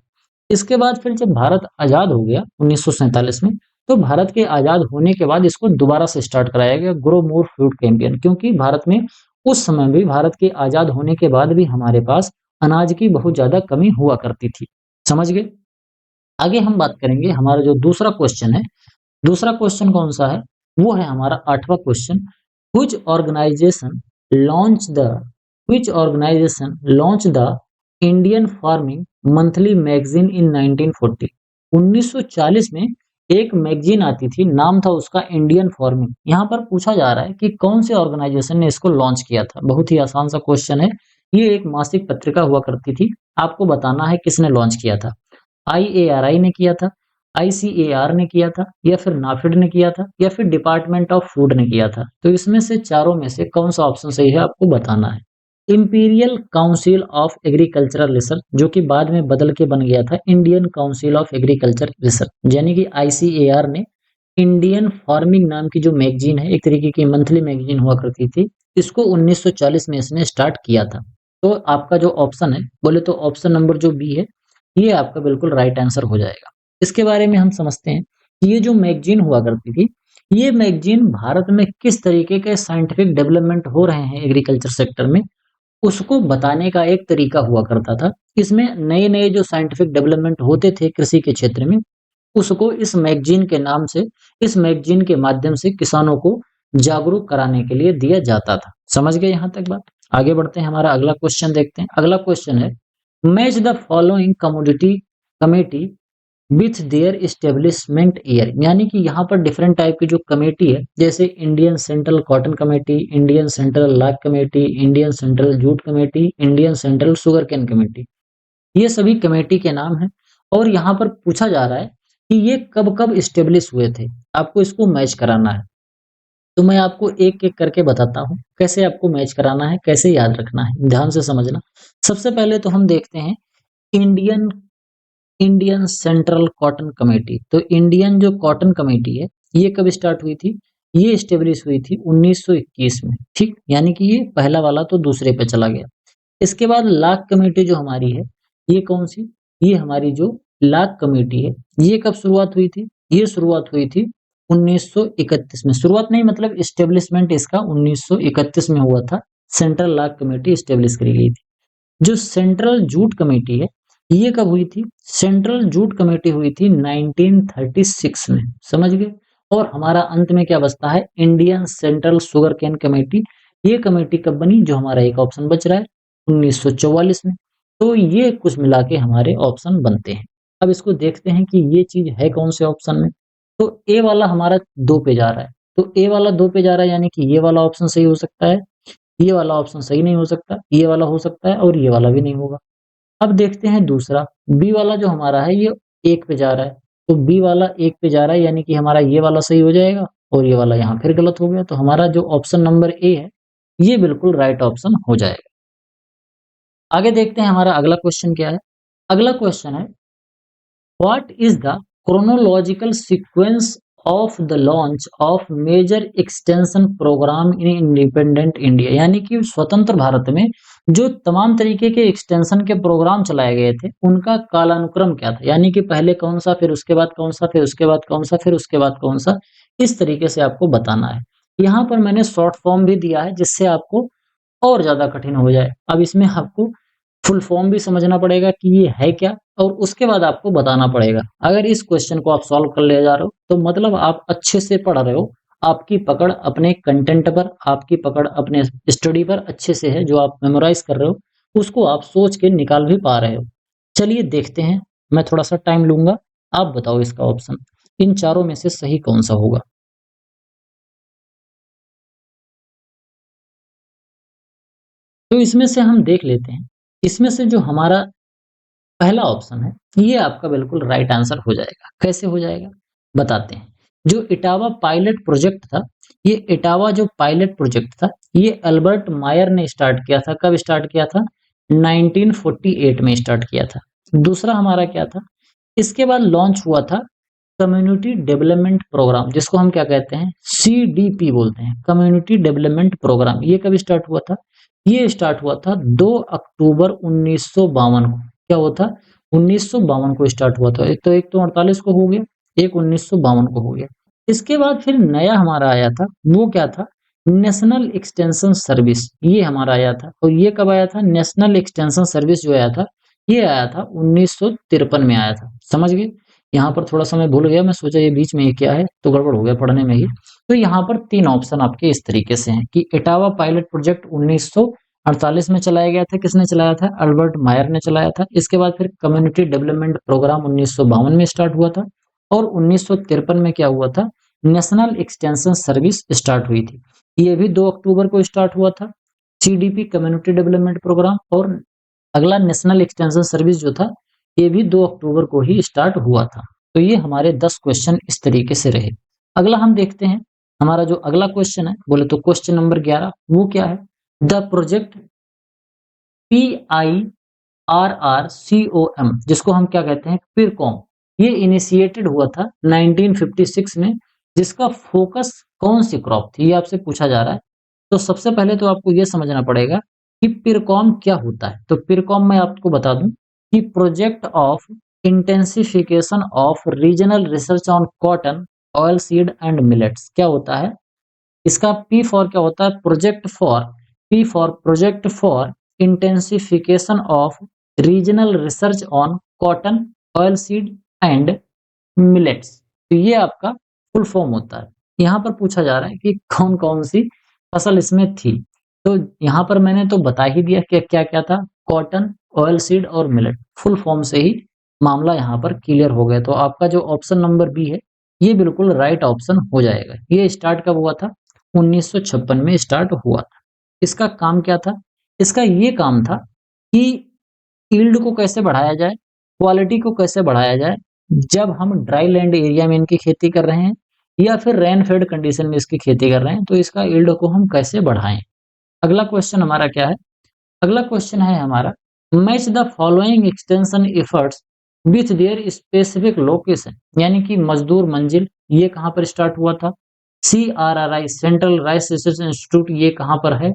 इसके बाद फिर जब भारत आज़ाद हो गया 1947 में, तो भारत के आज़ाद होने के बाद इसको दोबारा से स्टार्ट कराया गया ग्रो मोर फूड कैंपेन, क्योंकि भारत में उस समय भी, भारत के आज़ाद होने के बाद भी हमारे पास अनाज की बहुत ज़्यादा कमी हुआ करती थी। समझ गए? आगे हम बात करेंगे, हमारा जो दूसरा क्वेश्चन है, दूसरा क्वेश्चन कौन-सा है? वो है हमारा 8वां question. Which organization launch the which organization launch the Indian farming monthly magazine in 1940? 1940 में एक मैगज़ीन आती थी, नाम था उसका इंडियन फार्मिंग। यहाँ पर पूछा जा रहा है कि कौन से ऑर्गनाइजेशन ने इसको लॉन्च किया था? बहुत ही आसान सा क्वेश्चन है। ये एक मासिक पत्रिका हुआ करती थी। आपको बताना है किसने लॉन्च किया था। आईएआरआई ने किया था, आईसीएआर ने किया था, या फिर नाफेड ने किया था, या फिर डिपार्टमेंट ऑफ फूड ने किया था। तो इसमें से चारों में से कौन सा ऑप्शन सही है आपको बताना है। Imperial council of agricultural research, जो कि बाद में बदल के बन गया था Indian council of agriculture research, यानी कि आईसीएआर ने इंडियन फार्मिंग नाम की जो मैगजीन है, एक तरीके की मंथली मैगजीन हुआ करती थी, इसको 1940 में इसने स्टार्ट किया था। तो आपका जो ऑप्शन है, बोले तो ऑप्शन नंबर जो बी है, ये आपका बिल्कुल राइट आंसर हो जाएगा। इसके बारे में हम समझते हैं कि ये जो मैगजीन हुआ करती थी, ये मैगजीन भारत में किस तरीके के साइंटिफिक डेवलपमेंट हो रहे हैं एग्रीकल्चर सेक्टर में, उसको बताने का एक तरीका हुआ करता था। इसमें नए-नए जो साइंटिफिक डेवलपमेंट होते थे कृषि के क्षेत्र में, उसको इस मैगजीन के नाम से, इस मैगजीन के माध्यम से किसानों को जागरूक कराने के लिए दिया जाता था। समझ गए यहाँ तक बात? आगे बढ़ते हैं, हमारा अगला क्वेश्चन देखते हैं। अगला क्वेश्चन है, match the following commodity committee with their establishment year, यानी कि यहाँ पर डिफरेंट टाइप की जो कमेटी है, जैसे Indian central cotton committee, Indian central lac committee, Indian central jute committee, Indian central sugar cane committee, ये सभी कमेटी के नाम हैं और यहाँ पर पूछा जा रहा है कि ये कब-कब एस्टेब्लिश हुए थे। आपको इसको मैच कराना है। तो मैं आपको एक-एक करके बताता हूँ, कैसे आपको मैच कराना है, कैसे याद रखना है, ध्यान से समझना। सबसे पहले तो हम देखते हैं Indian Indian central cotton committee. तो इंडियन जो कॉटन कमेटी है, ये कब स्टार्ट हुई थी? ये एस्टेब्लिश हुई थी 1921 में, ठीक? यानी कि ये पहला वाला तो दूसरे पे चला गया। इसके बाद लाख कमेटी जो हमारी है, ये कौन सी? ये हमारी जो लाग कमेटी है, ये कब शुरुआत हुई थी? ये शुरुआत हुई थी 1931 में। शुरुआत नहीं मतलब एस्टेब्लिशमेंट इसका 1931 में हुआ था। सेंट्रल लाग कमेटी एस्टेब्लिश करी गई थी। जो सेंट्रल जूट कमेटी है, ये कब हुई थी? सेंट्रल जूट कमेटी हुई थी 1936 में। समझ गए? और हमारा अंत में क्या बचता है? Indian central sugar cane committee. ये कमेटी कब बनी? जो हमारा एक ऑप्शन बच रहा है 1944 में। तो ये कुछ मिला के हमारे ऑप्शन बनते हैं। अब इसको देखते हैं कि ये चीज है कौन से ऑप्शन में। तो ए वाला हमारा 2 पे जा रहा है। तो ए वाला 2 पे जा रहा है यानी कि ये वाला ऑप्शन सही हो सकता है। ये वाला ऑप्शन सही नहीं हो सकता, ये वाला हो सकता है और ये वाला भी नहीं होगा। अब देखते हैं दूसरा, बी वाला जो हमारा है ये 1 पे जा रहा है। तो बी वाला 1 पे जा रहा है यानी कि हमारा ये वाला सही हो जाएगा और ये वाला यहाँ फिर गलत हो गया। तो हमारा जो ऑप्शन नंबर ए है, ये बिल्कुल राइट ऑप्शन हो जाएगा। आगे देखते हैं हमारा अगला क्वेश्चन क्या है। अगला क्वेश्चन है, what is the chronological sequence of the launch of major extension program in independent India? यानी कि स्वतंत्र भारत में जो तमाम तरीके के एक्सटेंशन के प्रोग्राम चलाए गए थे, उनका कालानुक्रम क्या था? यानी कि पहले कौन सा, फिर उसके बाद कौन सा, फिर उसके बाद कौन सा, फिर उसके बाद कौन सा, इस तरीके से आपको बताना है। यहाँ पर मैंने शॉर्ट फॉर्म भी दिया है जिससे आपको और ज्यादा कठिन हो जाए। अब इसमें आपको फुल फॉर्म भी समझना पड़ेगा कि ये है क्या और उसके बाद आपको बताना पड़ेगा। अगर इस क्वेश्चन को आप सॉल्व कर ले जा रहे हो तो मतलब आप अच्छे से पढ़ रहे हो। आपकी पकड़ अपने कंटेंट पर, आपकी पकड़ अपने स्टडी पर अच्छे से है। जो आप मेमोराइज कर रहे हो उसको आप सोच के निकाल भी पा रहे हो। चलिए देखते हैं, मैं थोड़ा सा टाइम लूंगा। आप बताओ इसका ऑप्शन इन चारों में से सही कौन सा होगा। तो इसमें से हम देख लेते हैं, इसमें से जो हमारा पहला ऑप्शन है, ये आपका बिल्कुल राइट आंसर हो जाएगा। कैसे हो जाएगा बताते हैं। जो इटावा पायलट प्रोजेक्ट था, ये इटावा जो पायलट प्रोजेक्ट था, ये अल्बर्ट मायर ने स्टार्ट किया था। कब स्टार्ट किया था? 1948 में स्टार्ट किया था। दूसरा हमारा क्या था? इसके बाद लॉन्च हुआ था कम्युनिटी डेवलपमेंट प्रोग्राम, जिसको हम क्या कहते हैं? CDP बोलते हैं, कम्युनिटी डेवलपमेंट प्रोग्राम। ये कब स्टार्ट हुआ था? ये स्टार्ट हुआ था 2 अक्टूबर 1952 को। क्या हुआ था? 1952 को स्टार्ट हुआ था। एक तो 48 को हो गया, एक 1952 को हो गया। इसके बाद फिर नया हमारा आया था, वो क्या था? National extension service. ये हमारा आया था। और ये कब आया था? नेशनल एक्सटेंशन सर्विस जो आया था, ये आया था 1953 में आया था। समझ गए? यहाँ पर थोड़ा सा मैं भूल गया, मैं सोचा ये बीच में ये क्या है, तो गड़बड़ हो गया पढ़ने में ही। तो यहाँ पर 3 ऑप्शन आपके इस तरीके से हैं कि इटावा पायलट प्रोजेक्ट 1948 में चलाया गया था। किसने चलाया था? अल्बर्ट मायर ने चलाया था। इसके बाद फिर कम्युनिटी डेवलपमेंट प्रोग्राम 1952 में स्टार्ट हुआ था। और 1953 में क्या हुआ था? नेशनल एक्सटेंशन सर्विस स्टार्ट हुई थी। ये भी 2 अक्टूबर को स्टार्ट हुआ था, CDP कम्युनिटी डेवलपमेंट प्रोग्राम। और अगला नेशनल एक्सटेंशन सर्विस जो था, ये भी 2 अक्टूबर को ही स्टार्ट हुआ था। तो ये हमारे 10 क्वेश्चन इस तरीके से रहे। अगला हम देखते हैं, हमारा जो अगला क्वेश्चन है, बोले तो क्वेश्चन नंबर 11, वो क्या है? द प्रोजेक्ट PIRRCOM, जिसको हम क्या कहते हैं? पिरकॉम। ये इनिशिएटेड हुआ था 1956 में। जिसका फोकस कौन सी क्रॉप थी, ये आपसे पूछा जा रहा है। तो सबसे पहले तो आपको ये समझना पड़ेगा कि पिरकॉम क्या होता है। तो पिरकॉम मैं आपको बता दूं कि project of intensification of regional research on cotton, oil seed and millets. क्या होता है इसका? पी फॉर क्या होता है? Project for, P for project for intensification of regional research on cotton, oil seed and millets. तो ये आपका फुल फॉर्म होता है। यहाँ पर पूछा जा रहा है कि कौन कौन सी फसल इसमें थी। तो यहाँ पर मैंने तो बता ही दिया कि क्या क्या था। कॉटन, ऑयल सीड और मिलेट। फुल फॉर्म से ही मामला यहाँ पर क्लियर हो गया। तो आपका जो ऑप्शन नंबर बी है, ये बिल्कुल राइट ऑप्शन हो जाएगा। ये स्टार्ट कब हुआ था? 1956 में स्टार्ट हुआ था। इसका काम क्या था? इसका ये काम था कि यील्ड को कैसे बढ़ाया जाए, क्वालिटी को कैसे बढ़ाया जाए, जब हम ड्राई लैंड एरिया में इनकी खेती कर रहे हैं या फिर रेन फेड कंडीशन में इसकी खेती कर रहे हैं, तो इसका यील्ड को हम कैसे बढ़ाएं। अगला क्वेश्चन हमारा क्या है? अगला क्वेश्चन है हमारा, match the following extension efforts with their specific location. यानी कि मजदूर मंजिल, ये कहाँ पर स्टार्ट हुआ था? CRRI central rice research institute, ये कहाँ पर है?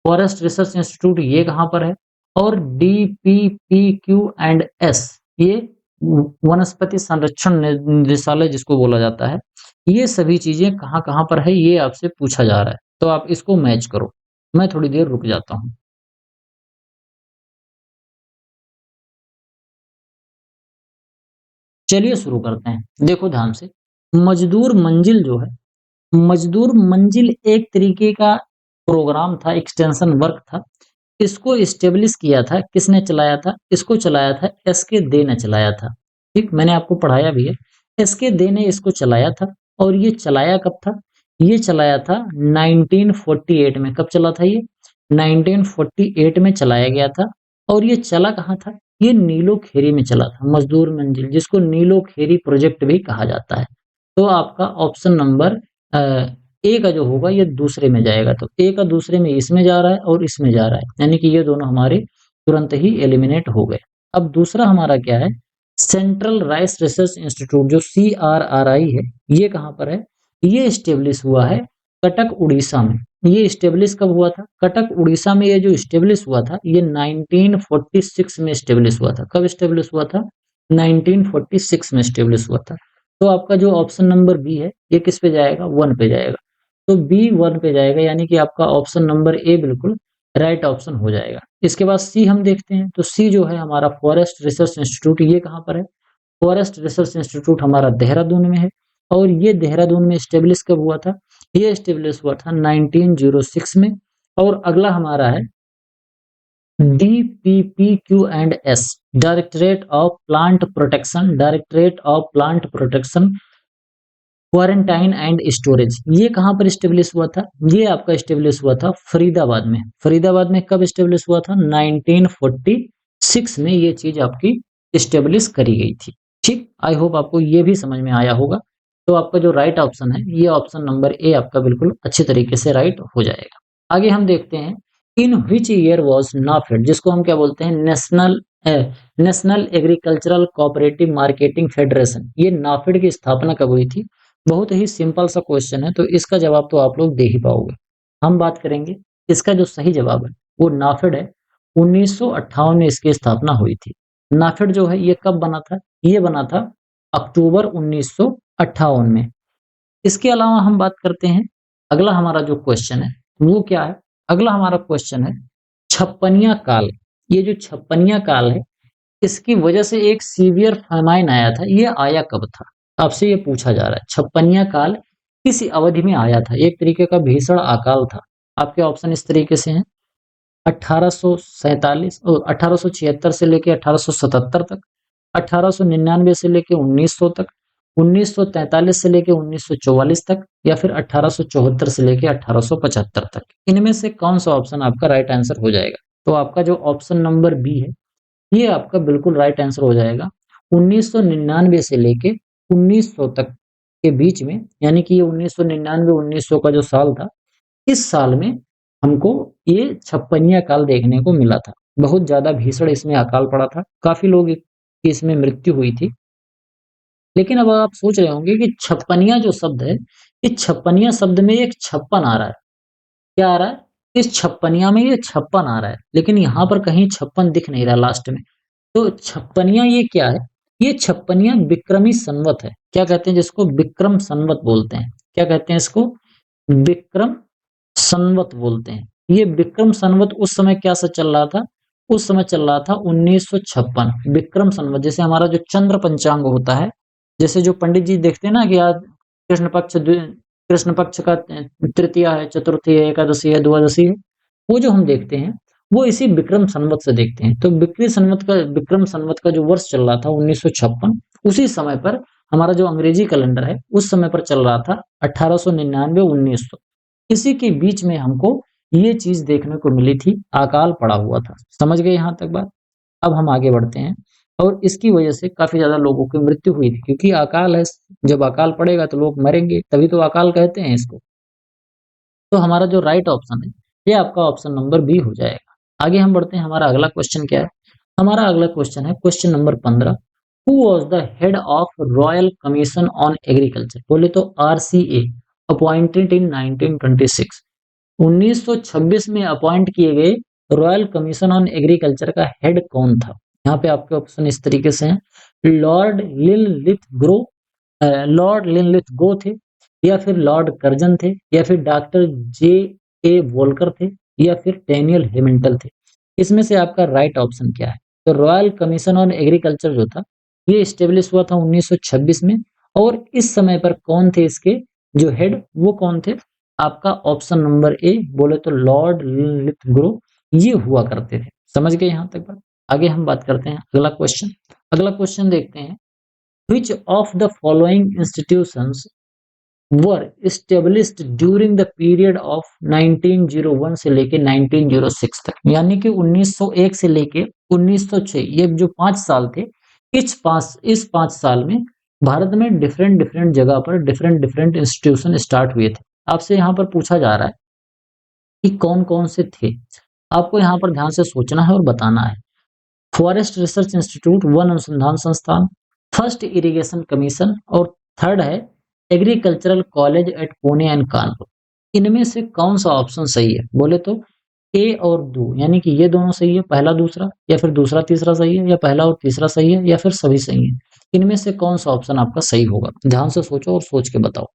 फॉरेस्ट रिसर्च इंस्टीट्यूट, ये कहाँ पर है? और D, P, P, Q and S ये वनस्पति संरक्षण निदेशालय जिसको बोला जाता है, ये सभी चीजें कहाँ-कहाँ पर है ये आपसे पूछा जा रहा है। तो आप इसको मैच करो। मैं थोड़ी देर रुक जाता हूँ। चलिए शुरू करते हैं। देखो ध्यान से, मजदूर मंजिल जो है, मजदूर मंजिल एक तरीके का प्रोग्राम था, एक्सटेंशन वर्क था। इसको इस्टेब्लिश किया था, किसने चलाया था? इसको चलाया था एसके दे ने चलाया था। ठीक, मैंने आपको पढ़ाया भी है। एसके दे ने इसको चलाया था और ये चलाया कब था? ये चलाया था 1948 में। कब चला था ये? 1948 में चलाया गया था। और ये चला कहाँ था? ये नीलो खेरी में चला था, मजदूर मंजिल, जिसको नीलो खेरी प्रोजेक्ट भी कहा जाता है। तो आपका ऑप्शन नंबर ए का जो होगा ये दूसरे में जाएगा। तो ए का दूसरे में इसमें जा रहा है और इसमें जा रहा है, यानी कि ये दोनों हमारे तुरंत ही एलिमिनेट हो गए। अब दूसरा हमारा क्या है? सेंट्रल राइस रिसर्च इंस्टीट्यूट जो CRRI है, ये कहाँ पर है? ये स्टेब्लिश हुआ है कटक उड़ीसा में। ये स्टेब्लिश कब हुआ था? कटक उड़ीसा में ये जो स्टेब्लिश हुआ था ये 1946 में स्टेब्लिश हुआ था। कब स्टेब्लिश हुआ था? 1946 में स्टेब्लिश हुआ था। तो आपका जो ऑप्शन नंबर बी है ये किस पे जाएगा? 1 पे जाएगा। तो बी 1 पे जाएगा, यानी कि आपका ऑप्शन नंबर ए बिल्कुल राइट ऑप्शन हो जाएगा। इसके बाद सी हम देखते हैं। तो सी जो है हमारा फॉरेस्ट रिसर्च इंस्टीट्यूट, ये कहाँ पर है? फॉरेस्ट रिसर्च इंस्टीट्यूट हमारा देहरादून में है। और ये देहरादून में स्टेब्लिश कब हुआ था? ये स्टेब्लिश हुआ था 1906 में। और अगला हमारा है DPPQ&S, directorate of plant protection, quarantine and storage. ये कहाँ पर स्टेब्लिश हुआ था? ये आपका स्टेब्लिश हुआ था फरीदाबाद में। फरीदाबाद में कब स्टेब्लिश हुआ था? 1946 में ये चीज आपकी स्टेब्लिश करी गई थी। ठीक, आई होप आपको ये भी समझ में आया होगा। तो आपका जो राइट ऑप्शन है ये ऑप्शन नंबर ए आपका बिल्कुल अच्छे तरीके से राइट हो जाएगा। आगे हम देखते हैं, in which year was NAFED, जिसको हम क्या बोलते हैं? National agricultural cooperative marketing federation. ये नाफेड की स्थापना कब हुई थी? बहुत ही सिंपल सा क्वेश्चन है, तो इसका जवाब तो आप लोग दे ही पाओगे। हम बात करेंगे, इसका जो सही जवाब है वो नाफेड है। 1958 में इसकी स्थापना हुई थी। नाफेड जो है ये कब बना था? ये बना था अक्टूबर 1958 में। इसके अलावा हम बात करते हैं, अगला हमारा जो क्वेश्चन है वो क्या है? अगला हमारा क्वेश्चन है छप्पनिया काल। ये जो छप्पनिया काल है, इसकी वजह से एक सीवियर फेमाइन आया था। ये आया कब था? आपसे ये पूछा जा रहा है। छप्पनिया काल किस अवधि में आया था? एक तरीके का भीषण अकाल था। आपके ऑप्शन इस तरीके से हैं, 1847 और 1876 से लेके 1877 तक, 1899 से लेके 1900 तक, 1943 से लेके 1944 तक, या फिर 1874 से लेके 1875 तक। इनमें से कौन सा ऑप्शन आपका राइट आंसर हो जाएगा? तो आपका जो ऑप्शन नंबर बी है ये आपका बिल्कुल राइट आंसर हो जाएगा। 1999 से लेके 1900 तक के बीच में, यानी कि ये 1999-1900 का जो साल था, इस साल में हमको ये छप्पनिया काल देखने को मिला था। बहुत ज्यादा भीषण इसमें अकाल पड़ा था, काफी लोग की इसमें मृत्यु हुई थी। लेकिन अब आप सोच रहे होंगे कि छप्पनिया जो शब्द है, इस छप्पनिया शब्द में एक छप्पन आ रहा है। क्या आ रहा है? इस छप्पनिया में ये छप्पन आ रहा है, लेकिन यहाँ पर कहीं छप्पन दिख नहीं रहा लास्ट में। तो छप्पनिया ये क्या है? ये छप्पनिया विक्रमी संवत है। क्या कहते हैं जिसको? विक्रम संवत बोलते हैं। क्या कहते हैं इसको? विक्रम संवत बोलते हैं। ये विक्रम संवत उस समय क्या सा चल रहा था? उस समय चल रहा था 1956 विक्रम संवत। जैसे हमारा जो चंद्र पंचांग होता है, जैसे जो पंडित जी देखते हैं ना कि आज कृष्ण पक्ष का तृतीया है, चतुर्थी है, एकादशी है, द्वादशी है, वो जो हम देखते हैं वो इसी विक्रम संवत से देखते हैं। तो विक्रम संवत का जो वर्ष चल रहा था 1956, उसी समय पर हमारा जो अंग्रेजी कैलेंडर है उस समय पर चल रहा था 1899-1900। इसी के बीच में हमको ये चीज देखने को मिली थी, अकाल पड़ा हुआ था। समझ गए यहाँ तक बात? अब हम आगे बढ़ते हैं, और इसकी वजह से काफी ज्यादा लोगों की मृत्यु हुई थी, क्योंकि अकाल है। जब अकाल पड़ेगा तो लोग मरेंगे, तभी तो अकाल कहते हैं इसको। तो हमारा जो राइट ऑप्शन है ये आपका ऑप्शन नंबर बी हो जाएगा। आगे हम बढ़ते हैं, हमारा अगला क्वेश्चन क्या है? हमारा अगला क्वेश्चन है question number 15। Who was the head of royal commission on agriculture? बोले तो RCA, अपॉइंटेड इन 1926। 1926 में अपॉइंट किए गए रॉयल कमीशन ऑन एग्रीकल्चर का हेड कौन था? यहाँ पे आपके ऑप्शन इस तरीके से हैं, लॉर्ड लिनलिथगो, लॉर्ड लिनलिथगो थे, या फिर लॉर्ड कर्जन थे, या फिर डॉक्टर जे ए वोल्कर थे, या फिर डैनियल हेमिल्टन थे। इसमें से आपका राइट ऑप्शन क्या है? तो रॉयल कमीशन ऑन एग्रीकल्चर जो था, ये एस्टेब्लिश हुआ था 1926 में, और इस समय पर कौन थे इसके जो हेड, वो कौन थे? आपका ऑप्शन नंबर ए बोले तो लॉर्ड लिनलिथगो ये हुआ करते थे। समझ गए यहाँ तक बात? आगे हम बात करते हैं अगला क्वेश्चन। अगला क्वेश्चन देखते हैं, which of the following institutions were established during the period of 1901 से लेके 1906 तक, यानी कि 1901 से लेके 1906, ये जो 5 साल थे, इस 5 साल में भारत में डिफरेंट डिफरेंट जगह पर डिफरेंट डिफरेंट इंस्टीट्यूशन स्टार्ट हुए थे। आपसे यहाँ पर पूछा जा रहा है कि कौन कौन से थे, आपको यहाँ पर ध्यान से सोचना है और बताना है। फॉरेस्ट रिसर्च इंस्टीट्यूट, वन अनुसंधान संस्थान, फर्स्ट इरिगेशन कमीशन, और थर्ड है agricultural college eight Pune and Kanpur. इनमें से कौन सा ऑप्शन सही है? बोले तो ए और दो, यानी कि ये दोनों सही है, पहला दूसरा, या फिर दूसरा तीसरा सही है, या पहला और तीसरा सही है, या फिर सभी सही है। इनमें से कौन सा ऑप्शन आपका सही होगा? ध्यान से सोचो और सोच के बताओ।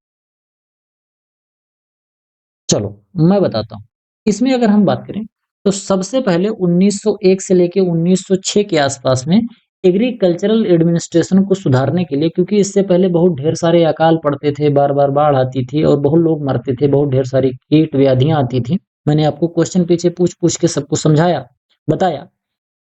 चलो मैं बताता हूँ। इसमें अगर हम बात करें तो सबसे पहले 1901 से लेके 1906 के आसपास में एग्रीकल्चरल एडमिनिस्ट्रेशन को सुधारने के लिए, क्योंकि इससे पहले बहुत ढेर सारे अकाल पड़ते थे, बार-बार बाढ़ आती थी और बहुत लोग मरते थे, बहुत ढेर सारी कीट व्याधियां आती थी। मैंने आपको क्वेश्चन पीछे पूछ-पूछ के सबको समझाया, बताया।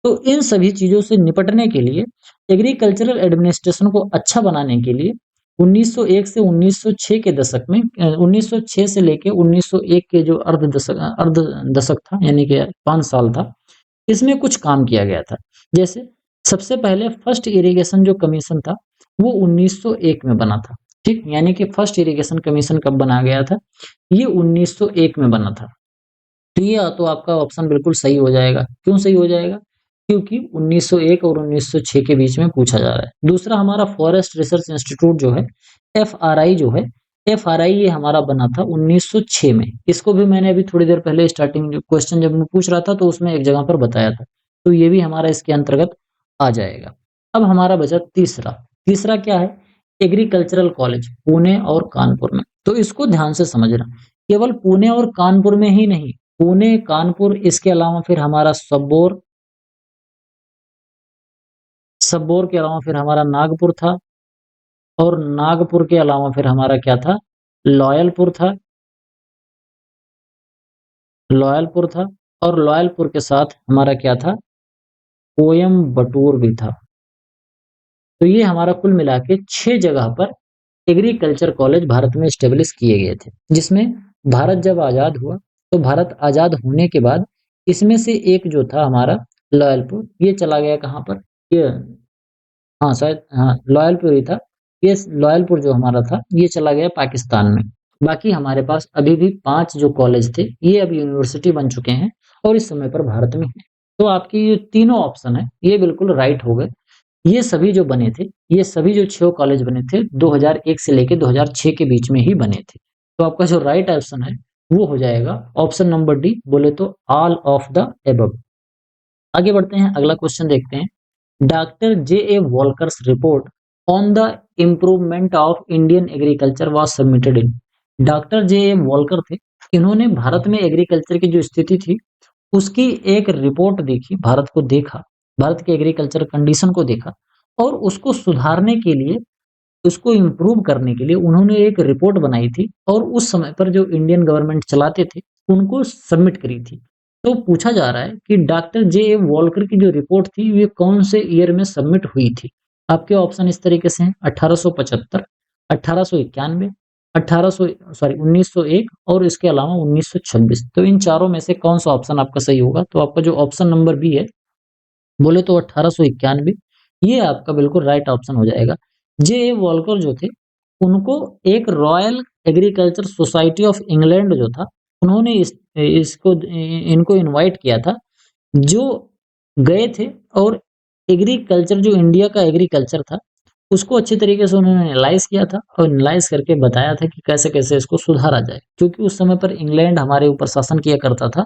तो इन सभी चीजों से निपटने के लिए, एग्रीकल्चरल एडमिनिस्ट्रेशन को अच्छा बनाने के लिए 1901 से 1906 के दशक में 1906 से लेके 1901 के जो अर्ध दशक था, यानी कि 5 साल था, इसमें कुछ काम किया गया था। जैसे सबसे पहले फर्स्ट इरिगेशन जो कमीशन था, वो 1901 में बना था। ठीक, यानी कि फर्स्ट इरिगेशन कमीशन कब बना गया था? ये 1901 में बना था। तो ये तो आपका ऑप्शन बिल्कुल सही हो जाएगा। क्यों सही हो जाएगा? क्योंकि 1901 और 1906 के बीच में पूछा जा रहा है। दूसरा हमारा फॉरेस्ट रिसर्च इंस्टीट्यूट जो है, एफआरआई जो है, एफआरआई ये हमारा बना था 1906 में। इसको भी मैंने अभी थोड़ी देर पहले स्टार्टिंग क्वेश्चन जब मैं पूछ रहा था तो उसमें एक जगह पर बताया था। तो ये भी हमारा इसके अंतर्गत आ जाएगा। अब हमारा बचा तीसरा। तीसरा क्या है? एग्रीकल्चरल कॉलेज पुणे और कानपुर में। तो इसको ध्यान से समझना। केवल पुणे और कानपुर में ही नहीं, पुणे, कानपुर, इसके अलावा फिर हमारा सबौर, सबौर के अलावा फिर हमारा नागपुर था, और नागपुर के अलावा फिर हमारा क्या था? लॉयलपुर था, लॉयलपुर था, और लॉयलपुर के साथ हमारा क्या था? कोयम्बटूर भी था। तो ये हमारा कुल मिला के 6 जगह पर एग्रीकल्चर कॉलेज भारत में एस्टेब्लिश किए गए थे, जिसमें भारत जब आजाद हुआ, तो भारत आजाद होने के बाद इसमें से एक जो था हमारा लॉयलपुर, ये चला गया कहाँ पर? ये, हाँ शायद, हाँ लॉयलपुर ही था। ये लॉयलपुर जो हमारा था, ये चला गया पाकिस्तान में। बाकी हमारे पास अभी भी 5 जो कॉलेज थे, ये अब यूनिवर्सिटी बन चुके हैं और इस समय पर भारत में है। तो आपकी ये तीनों ऑप्शन है, ये बिल्कुल राइट हो गए। ये सभी जो बने थे, ये सभी जो 6 कॉलेज बने थे, 2001 से लेके 2006 के बीच में ही बने थे। तो आपका जो राइट ऑप्शन है, वो हो जाएगा ऑप्शन नंबर डी, बोले तो ऑल ऑफ द एबव। आगे बढ़ते हैं, अगला क्वेश्चन देखते हैं। Doctor J A Voelcker's report on the improvement of Indian agriculture was submitted in. Doctor J A Voelcker थे, इन्होंने भारत में एग्रीकल्चर की जो स्थिति थी, उसकी एक रिपोर्ट देखी, भारत को देखा, भारत के एग्रीकल्चर कंडीशन को देखा, और उसको सुधारने के लिए, उसको इम्प्रूव करने के लिए उन्होंने एक रिपोर्ट बनाई थी, और उस समय पर जो इंडियन गवर्नमेंट चलाते थे, उनको सबमिट करी थी। तो पूछा जा रहा है कि डॉक्टर जे ए वॉलकर की जो रिपोर्ट थी, ये कौन से ईयर में सबमिट हुई थी? आपके ऑप्शन इस तरीके से हैं, 1875, 1891, 1800 सॉरी 1901, और इसके अलावा 1926। तो इन चारों में से कौन सा ऑप्शन आपका सही होगा? तो आपका जो ऑप्शन नंबर बी है, बोले तो 1891, ये आपका बिल्कुल राइट ऑप्शन हो जाएगा। जे ए वॉलकर जो थे, उनको एक royal agriculture society of England जो था, उन्होंने इनको इनवाइट किया था, जो गए थे और एग्रीकल्चर, जो इंडिया का एग्रीकल्चर था, उसको अच्छी तरीके से उन्होंने एनालाइज किया था, और एनालाइज करके बताया था कि कैसे कैसे इसको सुधारा जाए, क्योंकि उस समय पर इंग्लैंड हमारे ऊपर शासन किया करता था,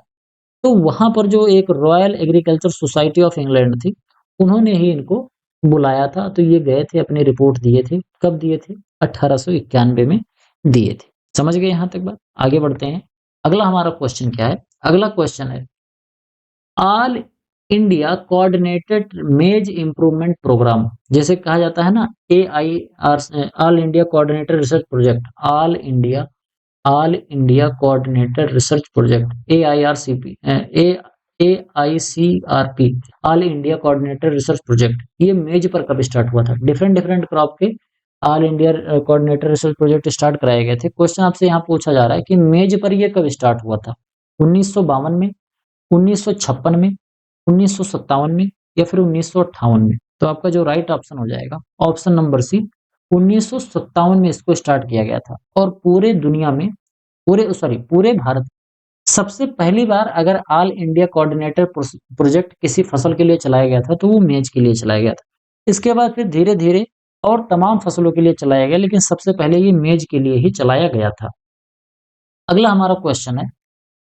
तो वहां पर जो एक royal agriculture society of England थी, उन्होंने ही इनको बुलाया था। तो ये गए थे, अपनी रिपोर्ट दिए थे। कब दिए थे? 1891 में दिए थे। समझ गए यहां तक बात? आगे बढ़ते हैं। अगला हमारा क्वेश्चन क्या है? अगला क्वेश्चन है ऑल इंडिया कोऑर्डिनेटेड मेज इंप्रूवमेंट प्रोग्राम, जैसे कहा जाता है ना AIR, all India coordinated research project, all India coordinated research project AIRCP, AICRP, all India coordinated research project, ये मेज पर कब स्टार्ट हुआ था? डिफरेंट डिफरेंट क्रॉप के all India coordinated research project start कराए गए थे। क्वेश्चन आपसे यहाँ पूछा जा रहा है कि मेज पर ये कब स्टार्ट हुआ था? 1952 में, 1956 में, 1957 में, या फिर 1958 में? तो आपका जो राइट ऑप्शन हो जाएगा ऑप्शन नंबर सी, 1957 में इसको स्टार्ट किया गया था। और पूरे दुनिया में, पूरे भारत, सबसे पहली बार अगर ऑल इंडिया कोऑर्डिनेटर प्रोजेक्ट किसी फसल के लिए चलाया गया था तो वो मेज के लिए चलाया गया था। इसके बाद फिर धीरे धीरे और तमाम फसलों के लिए चलाया गया, लेकिन सबसे पहले ये मेज के लिए ही चलाया गया था। अगला हमारा क्वेश्चन है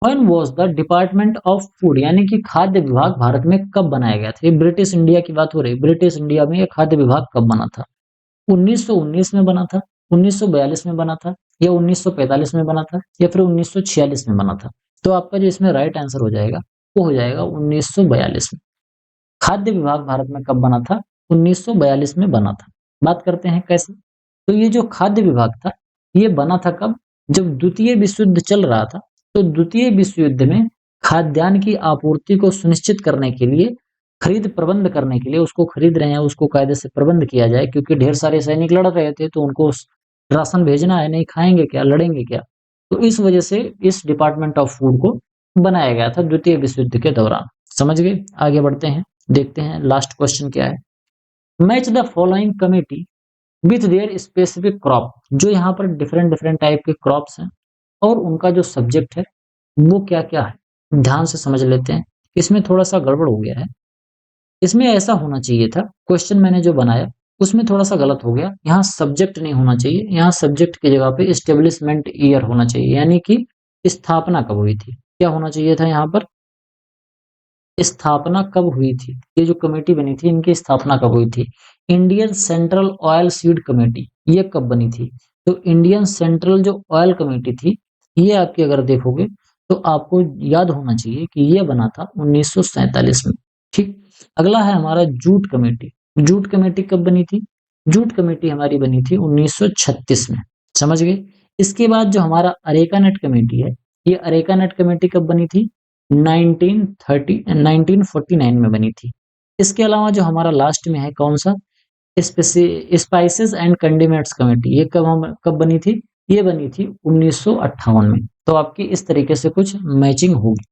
when was the department of food, यानी कि खाद्य विभाग भारत में कब बनाया गया था? ये ब्रिटिश इंडिया की बात हो रही है। ब्रिटिश इंडिया में ये खाद्य विभाग कब बना था? 1919 में बना था, 1942 में बना था, या 1945 में बना था, या फिर 1946 में बना था? तो आपका जो इसमें राइट आंसर हो जाएगा वो हो जाएगा 1942 में। खाद्य विभाग भारत में कब बना था? 1942 में बना था। बात करते हैं कैसे। तो ये जो खाद्य विभाग था ये बना था कब? जब द्वितीय विश्व युद्ध चल रहा था। तो द्वितीय विश्व युद्ध में खाद्यान्न की आपूर्ति को सुनिश्चित करने के लिए, खरीद प्रबंध करने के लिए, उसको खरीद रहे हैं, उसको कायदे से प्रबंध किया जाए, क्योंकि ढेर सारे सैनिक लड़ रहे थे तो उनको राशन भेजना है, नहीं खाएंगे क्या, लड़ेंगे क्या? तो इस वजह से इस डिपार्टमेंट ऑफ फूड को बनाया गया था द्वितीय विश्व युद्ध के दौरान। समझ गए? आगे बढ़ते हैं, देखते हैं लास्ट क्वेश्चन क्या है। Match the following committee with their specific crop, जो यहाँ पर डिफरेंट डिफरेंट टाइप के क्रॉप्स हैं और उनका जो सब्जेक्ट है वो क्या क्या है, ध्यान से समझ लेते हैं। इसमें थोड़ा सा गड़बड़ हो गया है। इसमें ऐसा होना चाहिए था, क्वेश्चन मैंने जो बनाया उसमें थोड़ा सा गलत हो गया। यहाँ सब्जेक्ट नहीं होना चाहिए, यहाँ सब्जेक्ट की जगह पे एस्टेब्लिशमेंट ईयर होना चाहिए, यानी कि स्थापना कब हुई थी। क्या होना चाहिए था यहाँ पर? स्थापना कब हुई थी, ये जो कमेटी बनी थी इनकी स्थापना कब हुई थी। Indian central oil seed committee ये कब बनी थी? तो इंडियन सेंट्रल जो ऑयल कमेटी थी ये आपकी अगर देखोगे तो आपको याद होना चाहिए कि ये बना था 1947 में। ठीक। अगला है हमारा जूट कमेटी। जूट कमेटी कब बनी थी? जूट कमेटी हमारी बनी थी 1936 में। समझ गए? इसके बाद जो हमारा अरेका नट कमेटी है, ये अरेका नट कमेटी कब बनी थी? 1949 में बनी थी। इसके अलावा जो हमारा लास्ट में है कौन सा, स्पाइसेस एंड कंडीमेंट्स कमेटी, ये कब बनी थी? ये बनी थी 1958 में। तो आपकी इस तरीके से कुछ मैचिंग होगी।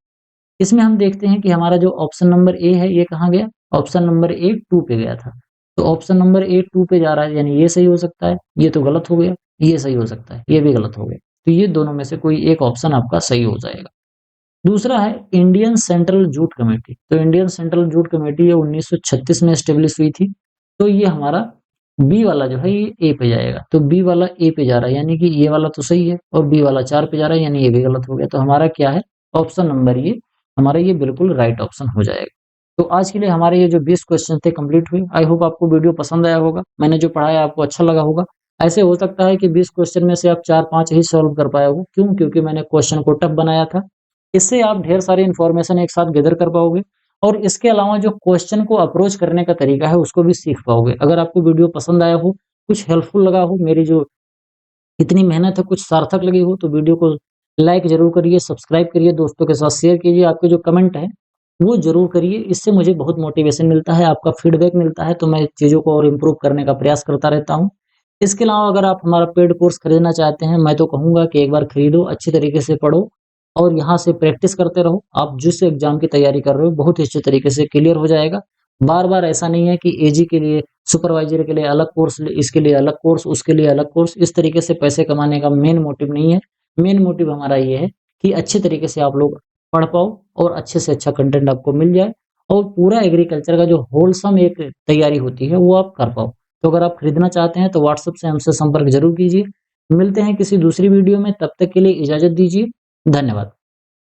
इसमें हम देखते हैं कि हमारा जो ऑप्शन नंबर ए है ये कहाँ गया? ऑप्शन नंबर ए 2 पे गया था। तो ऑप्शन नंबर ए 2 पे जा रहा है, यानी ये सही हो सकता है, ये तो गलत हो गया, ये सही हो सकता है, ये भी गलत हो गया। तो ये दोनों में से कोई एक ऑप्शन आपका सही हो जाएगा। दूसरा है इंडियन सेंट्रल जूट कमेटी। तो इंडियन सेंट्रल जूट कमेटी ये 1936 में एस्टेब्लिश हुई थी। तो ये हमारा बी वाला जो है ये ए पे जाएगा। तो बी वाला ए पे जा रहा है, यानी कि ये वाला तो सही है, और बी वाला 4 पे जा रहा है, यानी ये भी गलत हो गया। तो हमारा क्या है? ऑप्शन नंबर ये हमारा ये बिल्कुल राइट ऑप्शन हो जाएगा। तो आज के लिए हमारे ये जो 20 क्वेश्चन थे कंप्लीट हुए। आई होप आपको वीडियो पसंद आया होगा, मैंने जो पढ़ाया आपको अच्छा लगा होगा। ऐसे हो सकता है कि 20 क्वेश्चन में से आप 4-5 ही सॉल्व कर पाए हो। क्यों? क्योंकि मैंने क्वेश्चन को टफ बनाया था। इससे आप ढेर सारी इन्फॉर्मेशन एक साथ गैदर कर पाओगे, और इसके अलावा जो क्वेश्चन को अप्रोच करने का तरीका है उसको भी सीख पाओगे। अगर आपको वीडियो पसंद आया हो, कुछ हेल्पफुल लगा हो, मेरी जो इतनी मेहनत है कुछ सार्थक लगी हो, तो वीडियो को लाइक जरूर करिए, सब्सक्राइब करिए, दोस्तों के साथ शेयर कीजिए। आपके जो कमेंट है वो जरूर करिए, इससे मुझे बहुत मोटिवेशन मिलता है, आपका फीडबैक मिलता है, तो मैं चीज़ों को और इम्प्रूव करने का प्रयास करता रहता हूँ। इसके अलावा अगर आप हमारा पेड कोर्स खरीदना चाहते हैं, मैं तो कहूँगा कि एक बार खरीदो, अच्छी तरीके से पढ़ो और यहाँ से प्रैक्टिस करते रहो। आप जिस एग्जाम की तैयारी कर रहे हो बहुत ही अच्छे तरीके से क्लियर हो जाएगा। बार-बार ऐसा नहीं है कि एजी के लिए, सुपरवाइजर के लिए अलग कोर्स, इसके लिए अलग कोर्स, उसके लिए अलग कोर्स, इस तरीके से पैसे कमाने का मेन मोटिव नहीं है। मेन मोटिव हमारा ये है कि अच्छे तरीके से आप लोग पढ़ पाओ और अच्छे से अच्छा कंटेंट आपको मिल जाए, और पूरा एग्रीकल्चर का जो होलसम एक तैयारी होती है वो आप कर पाओ। तो अगर आप खरीदना चाहते हैं तो व्हाट्सएप से हमसे संपर्क जरूर कीजिए। मिलते हैं किसी दूसरी वीडियो में, तब तक के लिए इजाजत दीजिए। धन्यवाद।